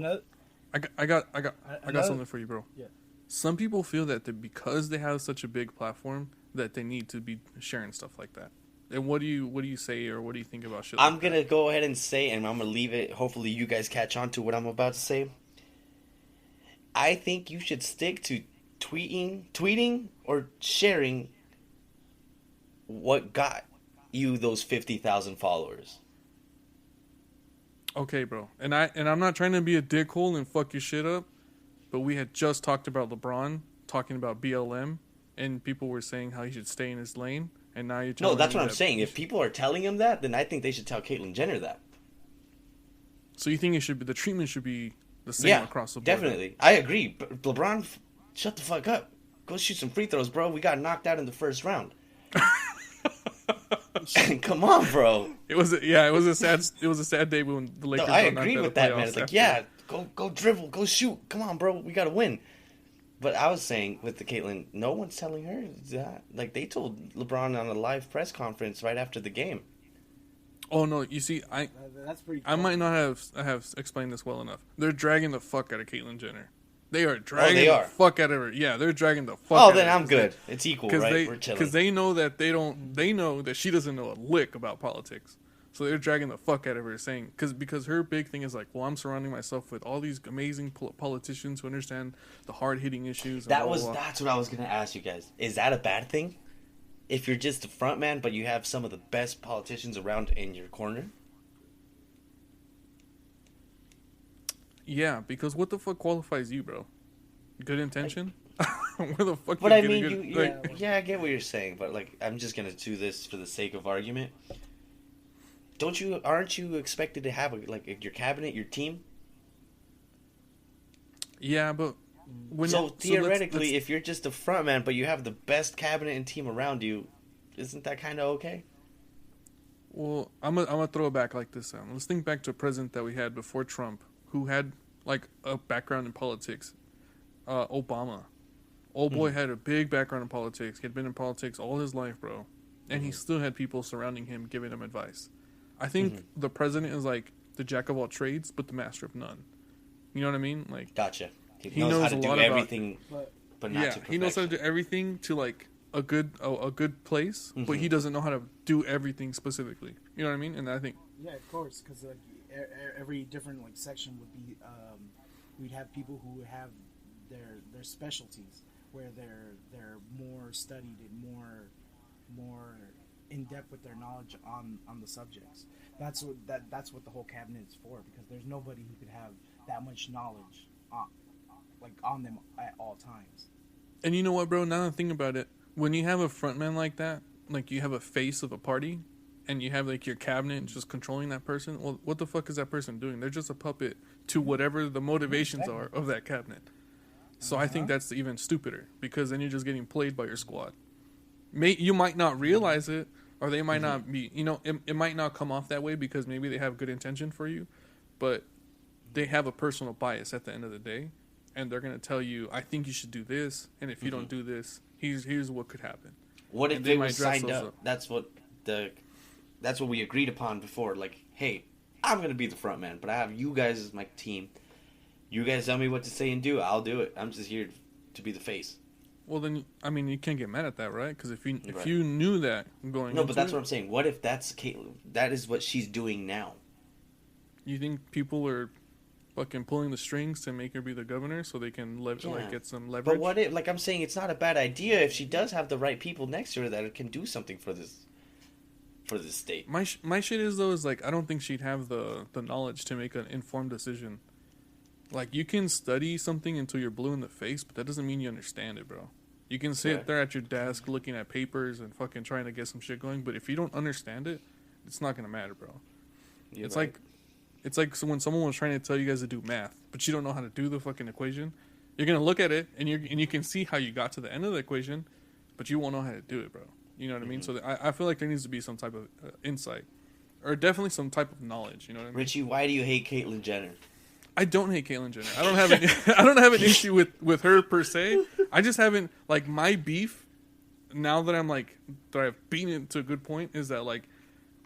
I got something for you, bro. Yeah. Some people feel that because they have such a big platform, that they need to be sharing stuff like that. And what do you say, or what do you think about shit? I'm gonna go ahead and say, and I'm gonna leave it. Hopefully, you guys catch on to what I'm about to say. I think you should stick to tweeting or sharing what got you those 50,000 followers. Okay, bro. And I'm not trying to be a dickhole and fuck your shit up, but we had just talked about LeBron talking about BLM, and people were saying how he should stay in his lane, and now you're telling No, that's what I'm saying. If people are telling him that, then I think they should tell Caitlyn Jenner that. So you think the treatment should be the same across the board? Definitely. I agree. But LeBron, shut the fuck up. Go shoot some free throws, bro. We got knocked out in the first round. Come on, bro. It was a sad day when the Lakers. No, I agree with that, man. It's like, go dribble, go shoot. Come on, bro. We got to win. But I was saying with the Caitlyn, no one's telling her that. Like, they told LeBron on a live press conference right after the game. Oh no! You see, that's pretty. I might not have explained this well enough. They're dragging the fuck out of Caitlyn Jenner. They are dragging the fuck out of her. Yeah, they're dragging the fuck. Oh, then I'm good. It's equal, right? We're chilling. Because they know that they know that she doesn't know a lick about politics. So they're dragging the fuck out of her, saying because her big thing is like, well, I'm surrounding myself with all these amazing politicians who understand the hard hitting issues. And that's what I was gonna ask you guys. Is that a bad thing? If you're just a front man, but you have some of the best politicians around in your corner? Yeah, because what the fuck qualifies you, bro? Good intention? Where the fuck? But I mean, I get what you're saying, but like, I'm just gonna do this for the sake of argument. Aren't you expected to have your cabinet, your team? Yeah, but theoretically, if you're just a front man, but you have the best cabinet and team around you, isn't that kind of okay? Well, I'm gonna throw it back like this. Let's think back to a president that we had before Trump, who had like a background in politics. Obama. Old boy had a big background in politics. He had been in politics all his life, bro. And he still had people surrounding him giving him advice. I think the president is like the jack of all trades, but the master of none. You know what I mean? Like, gotcha. He knows how to do everything, but not to perfection. He knows how to do everything to like a good place, but he doesn't know how to do everything specifically. You know what I mean? And I think of course, because like every different like section would be we'd have people who have their specialties where they're more studied and more in depth with their knowledge on the subjects. That's what the whole cabinet is for, because there's nobody who could have that much knowledge on them at all times. And you know what, bro? Now that I think about it, when you have a frontman like that, like you have a face of a party, and you have like your cabinet just controlling that person, well, what the fuck is that person doing? They're just a puppet to whatever the motivations are of that cabinet. So I think that's even stupider, because then you're just getting played by your squad. You might not realize it, or they might not be, it might not come off that way because maybe they have good intention for you, but they have a personal bias at the end of the day, and they're going to tell you, I think you should do this, and if you don't do this, here's what could happen. What if they were signed up? That's what we agreed upon before. Like, hey, I'm going to be the front man, but I have you guys as my team. You guys tell me what to say and do. I'll do it. I'm just here to be the face. Well, then, I mean, you can't get mad at that, right? Because if you knew that going No, but that's what I'm saying. What if that's Caitlyn? That is what she's doing now. You think people are fucking pulling the strings to make her be the governor so they can get some leverage? But what if, like I'm saying, it's not a bad idea if she does have the right people next to her that can do something for this state. My shit is like, I don't think she'd have the knowledge to make an informed decision. Like, you can study something until you're blue in the face, but that doesn't mean you understand it, bro. You can sit there at your desk looking at papers and fucking trying to get some shit going, but if you don't understand it, it's not gonna matter, bro. It's like when someone was trying to tell you guys to do math, but you don't know how to do the fucking equation. You're gonna look at it and you can see how you got to the end of the equation, but you won't know how to do it, bro. You know what I mean? So I feel like there needs to be some type of insight, or definitely some type of knowledge. You know what I mean? Richie, why do you hate Caitlyn Jenner? I don't hate Caitlyn Jenner. I don't have an issue with her per se. I just haven't, like, my beef now that I've beaten it to a good point is that, like,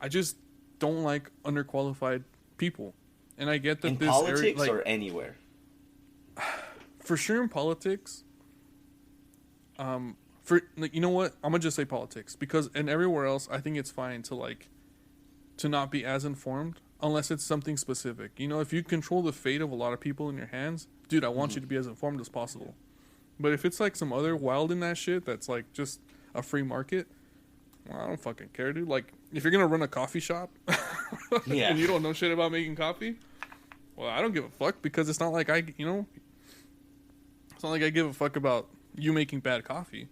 I just don't like underqualified people. And I get that in politics or anywhere. For sure in politics. You know what? I'm gonna just say politics, because in everywhere else I think it's fine to not be as informed. Unless it's something specific. If you control the fate of a lot of people in your hands, dude, I want you to be as informed as possible. But if it's like some other wild in that shit that's like just a free market, well, I don't fucking care, dude. Like, if you're gonna run a coffee shop and you don't know shit about making coffee, well, I don't give a fuck, because it's not like it's not like I give a fuck about you making bad coffee.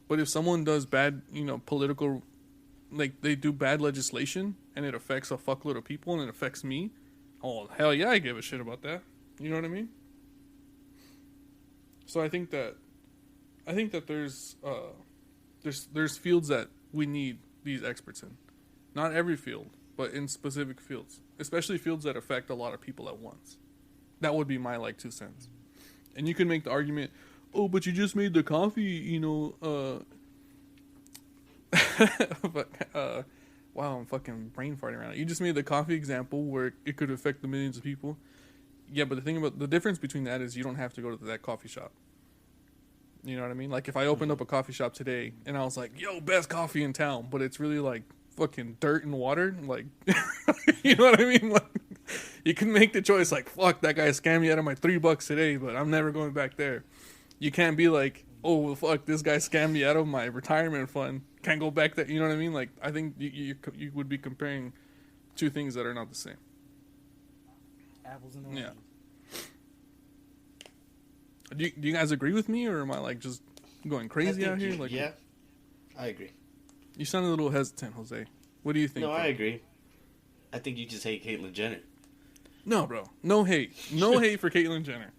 But if someone does bad, political, like, they do bad legislation and it affects a fuckload of people and it affects me, oh, hell yeah, I give a shit about that. You know what I mean? So I think that there's fields that we need these experts in. Not every field, but in specific fields. Especially fields that affect a lot of people at once. That would be my 2 cents. And you can make the argument, oh, but you just made the coffee, but, wow, I'm fucking brain farting around. You just made the coffee example where it could affect the millions of people. Yeah, but the difference between that is you don't have to go to that coffee shop. You know what I mean? Like, if I opened up a coffee shop today and I was like, yo, best coffee in town, but it's really like fucking dirt and water, like, you know what I mean? Like, you can make the choice, like, fuck, that guy scammed me out of my $3 today, but I'm never going back there. You can't be like, oh, well, fuck, this guy scammed me out of my retirement fund. Can't go back there. You know what I mean? Like, I think you would be comparing two things that are not the same. Apples and oranges. Yeah. Do you guys agree with me, or am I just going crazy out here? Yeah, I agree. You sound a little hesitant, Jose. What do you think? No, I agree. I think you just hate Caitlyn Jenner. No, bro. No hate. No hate for Caitlyn Jenner.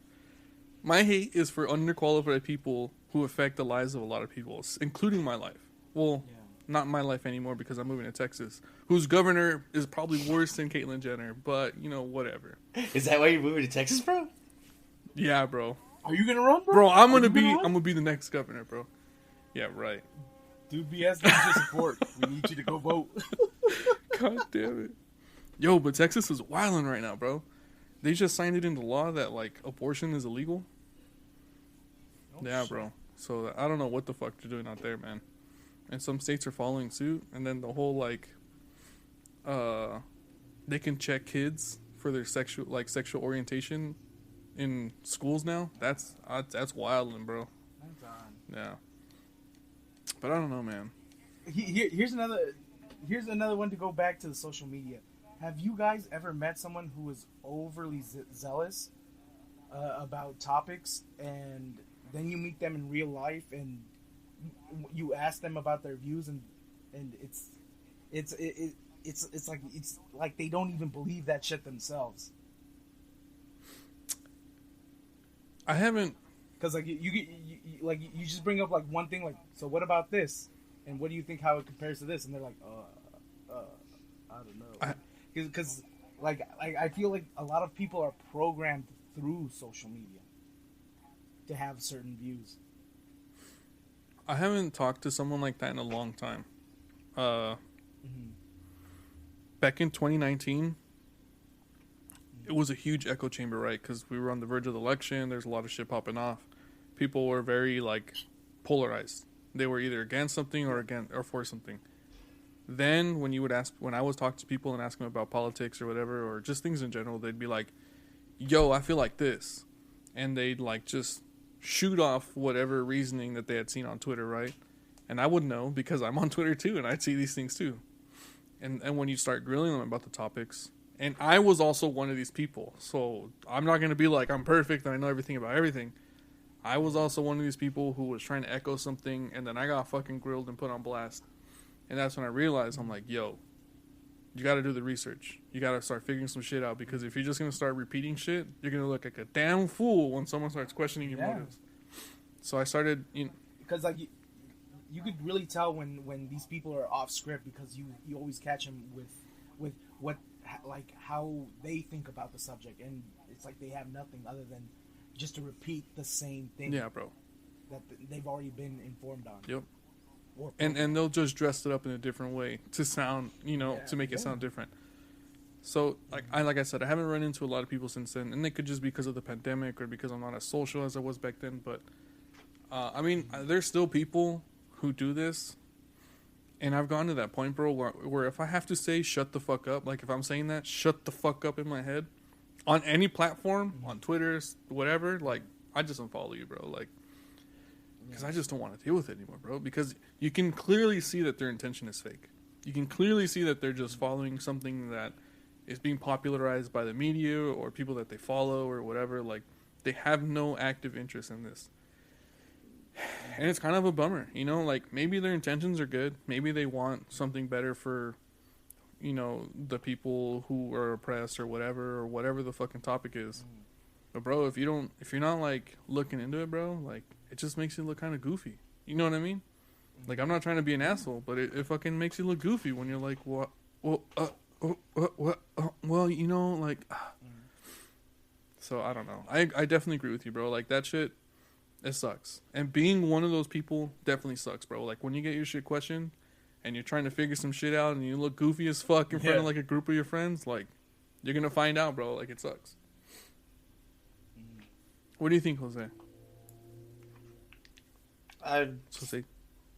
My hate is for underqualified people who affect the lives of a lot of people, including my life. Well, not my life anymore because I'm moving to Texas, whose governor is probably worse than Caitlyn Jenner, but, you know, whatever. Is that why you're moving to Texas, bro? Yeah, bro. Are you gonna run, bro? Bro, I'm gonna be the next governor, bro. Yeah, right. Dude, BS needs your support. We need you to go vote. God damn it. Yo, but Texas is wilding right now, bro. They just signed it into law that, like, abortion is illegal. Oh, yeah, shit. Bro. So, I don't know what the fuck they're doing out there, man. And some states are following suit. And then the whole, like, they can check kids for their sexual orientation in schools now. That's wilding, bro. That's on. Yeah. But I don't know, man. Here's another one to go back to the social media. Have you guys ever met someone who is overly zealous about topics, and then you meet them in real life, and you ask them about their views, and it's like they don't even believe that shit themselves? I haven't, because like you just bring up like one thing, like, so what about this, and what do you think how it compares to this, and they're like, I don't know. Because like I feel like a lot of people are programmed through social media to have certain views. I haven't talked to someone like that in a long time. Back in 2019, it was a huge echo chamber, right? Because we were on the verge of the election. There's a lot of shit popping off. People were very, like, polarized. They were either against something or for something. Then when I was talking to people and asking them about politics or whatever, or just things in general, they'd be like, yo, I feel like this. And they'd, like, just shoot off whatever reasoning that they had seen on Twitter, right? And I would know because I'm on Twitter too, and I'd see these things too. And when you start grilling them about the topics, and I was also one of these people, so I'm not going to be like, I'm perfect and I know everything about everything. I was also one of these people who was trying to echo something, and then I got fucking grilled and put on blast. And that's when I realized, I'm like, yo, you got to do the research. You got to start figuring some shit out, because if you're just going to start repeating shit, you're going to look like a damn fool when someone starts questioning your motives. So I started, because like you could really tell when these people are off script, because you always catch them with what, like, how they think about the subject, and it's like they have nothing other than just to repeat the same thing. Yeah, bro. That they've already been informed on. Yep. And they'll just dress it up in a different way to sound, to make it sound different. So, like I said, I haven't run into a lot of people since then, and it could just be because of the pandemic or because I'm not as social as I was back then. But, there's still people who do this, and I've gone to that point, bro, where if I have to say shut the fuck up, like if I'm saying that, shut the fuck up in my head, on any platform, on Twitter, whatever, like, I just unfollow you, bro, like, because I just don't want to deal with it anymore, bro. Because you can clearly see that their intention is fake. You can clearly see that they're just following something that is being popularized by the media or people that they follow or whatever. Like, they have no active interest in this. And it's kind of a bummer, like, maybe their intentions are good. Maybe they want something better for, the people who are oppressed or whatever the fucking topic is. But bro, if you're not like looking into it, bro, like, it just makes you look kind of goofy. You know what I mean? Like, I'm not trying to be an asshole, but it fucking makes you look goofy when you're like, what? Well, like. So I don't know. I definitely agree with you, bro. Like, that shit, it sucks. And being one of those people definitely sucks, bro. Like, when you get your shit questioned and you're trying to figure some shit out and you look goofy as fuck in front of like a group of your friends, like, you're gonna find out, bro. Like, it sucks. What do you think, Jose? I'm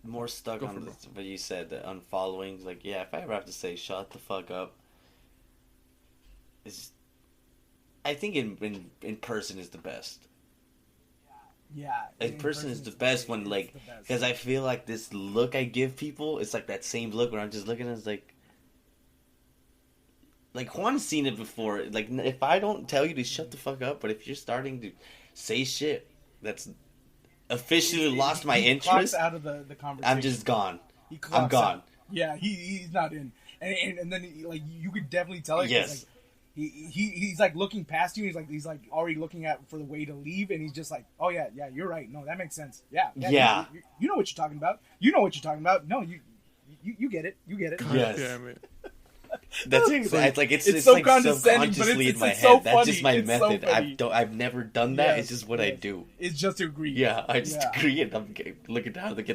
more stuck on what you said, the unfollowing. Like, yeah, if I ever have to say shut the fuck up, I think in person is the best. Yeah. In person is the best when, like, because I feel like this look I give people, it's like that same look where I'm just looking at it's like Juan's seen it before. Like, if I don't tell you to shut the fuck up, but if you're starting to say shit that's officially lost my interest, out of the conversation, I'm just gone. I'm gone. Yeah, he's not in, and then like you could definitely tell it. Yes. He's like looking past you. He's like already looking at for the way to leave, and he's just like, oh yeah, you're right. No, that makes sense. Yeah. You know what you're talking about. You know what you're talking about. No, you get it. You get it. Yes. Damn it. That's it's like it's so like condescending, subconsciously but in my head. so That's just my method. So I've never done that. It's just what I do. It's just to agree. Yeah, I just agree, and I'm looking down. Shut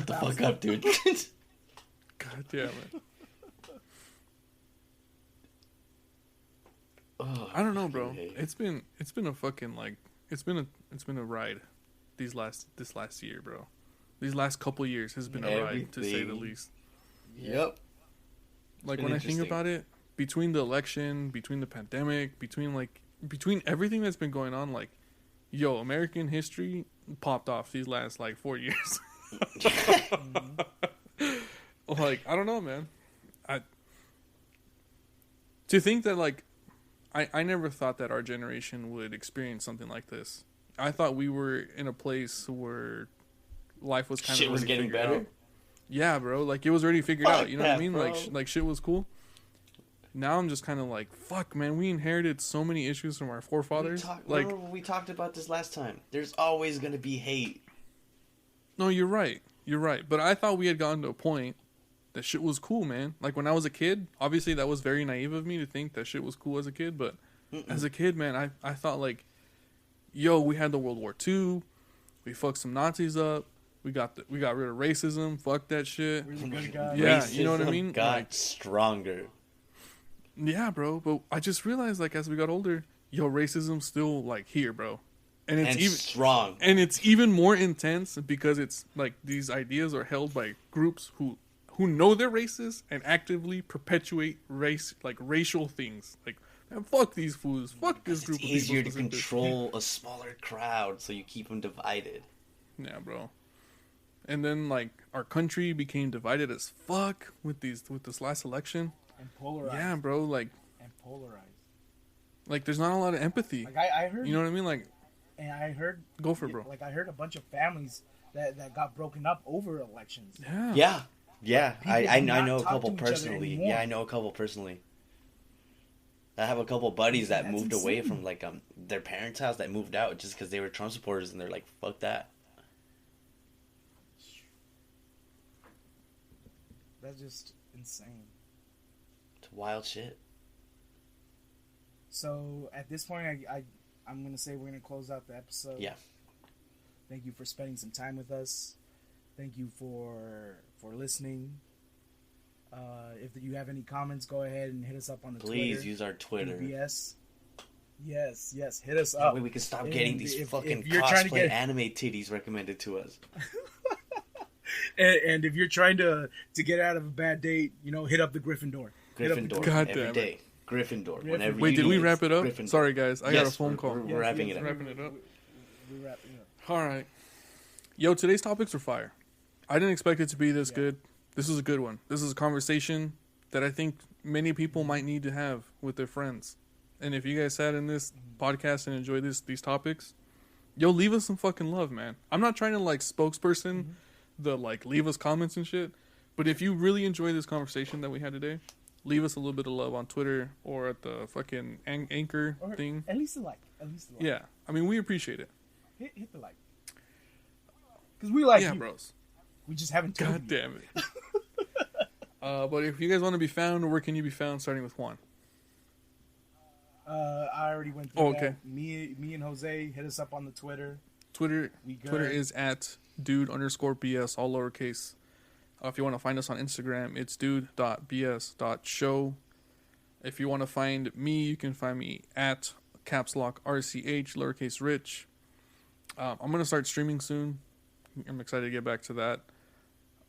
the fuck up, dude. God damn it. Oh, I don't know, bro. It's been a fucking like it's been a ride. This last year, bro. These last couple years has been a ride, to say the least. Yep. Like when I think about it, between the election, between the pandemic, between everything that's been going on, like, yo, American history popped off these last like 4 years. Like, I don't know, man. To think that like I never thought that our generation would experience something like this. I thought we were in a place where life was kind of was getting better. Out. Yeah, bro. Like, it was already figured out. You know what I mean? Bro. Like shit was cool. Now I'm just kind of like, fuck, man. We inherited so many issues from our forefathers. Remember when we talked about this last time? There's always gonna be hate. No, you're right. You're right. But I thought we had gotten to a point that shit was cool, man. Like, when I was a kid, obviously that was very naive of me to think that shit was cool as a kid. But as a kid, man, I thought like, yo, we had the World War II. We fucked some Nazis up. We got rid of racism. Fuck that shit. We're the good guys. Yeah, Racism you know what I mean? Got like, stronger. Yeah, bro. But I just realized, like, as we got older, yo, racism's still like here, bro. And it's even strong. And it's even more intense because it's like these ideas are held by groups who know they're racist and actively perpetuate racial things. Like, man, fuck these fools. Fuck this group of people. It's easier to control a smaller crowd, so you keep them divided. Yeah, bro. And then, like, our country became divided as fuck with this last election. And polarized. Yeah, bro. Like, and polarized. Like, there's not a lot of empathy. Like, I heard. You know what I mean? Like, and I heard. Go for it, bro. Like, I heard a bunch of families that got broken up over elections. Yeah. Yeah. I know a couple personally. Yeah, I know a couple personally. I have a couple buddies that moved away from like their parents' house that moved out just because they were Trump supporters, and they're like, fuck that. That's just insane. It's wild shit. So at this point, I'm gonna say we're gonna close out the episode. Yeah. Thank you for spending some time with us. Thank you for listening. If you have any comments, go ahead and hit us up on the Twitter. Please use our Twitter. PBS. Yes, hit us up. That way we can stop getting these fucking you're cosplay anime titties recommended to us. And if you're trying to get out of a bad date, hit up the Gryffindor. Gryffindor. God every damn day. it. Gryffindor. Whenever Wait, did we wrap it up? Gryffindor. Sorry, guys. I got a phone call. We're wrapping it up. Wrapping it up. We're wrapping it up. All right. Yo, today's topics are fire. I didn't expect it to be this good. This is a good one. This is a conversation that I think many people might need to have with their friends. And if you guys sat in this podcast and enjoyed these topics, yo, leave us some fucking love, man. I'm not trying to like spokesperson the like leave us comments and shit, but if you really enjoy this conversation that we had today, leave us a little bit of love on Twitter or at the fucking anchor thing. At least a like. Yeah, I mean, we appreciate it. Hit the like. Because we like you. Bros. We just haven't told God damn it. But if you guys want to be found, where can you be found? Starting with Juan. I already went through that. Me and Jose, hit us up on the Twitter. Twitter is at dude_BS, all lowercase. If you want to find us on Instagram, it's dude.bs.show. If you want to find me, you can find me at capslockRCH, lowercase rich. I'm going to start streaming soon. I'm excited to get back to that.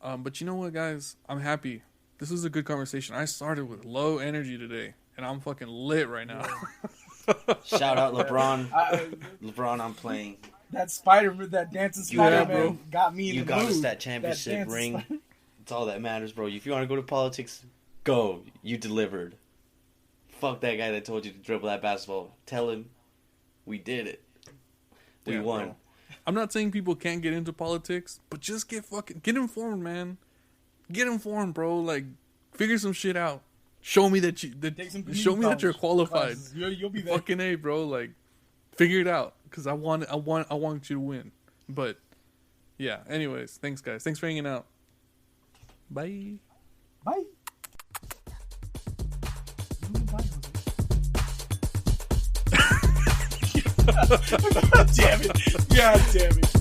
But you know what, guys? I'm happy. This is a good conversation. I started with low energy today, and I'm fucking lit right now. Shout out LeBron. LeBron, I'm playing. That dancing Spider-Man got me in the mood. You got us that championship ring. It's all that matters, bro. If you want to go to politics, go. You delivered. Fuck that guy that told you to dribble that basketball. Tell him we did it. We won. Bro. I'm not saying people can't get into politics, but just get informed, man. Get informed, bro. Like, figure some shit out. Show me that show me that you're qualified. You'll be there. Fucking A, bro. Like, figure it out, because I want you to win. But yeah. Anyways, thanks guys. Thanks for hanging out. Bye. Bye. God damn it. God damn it.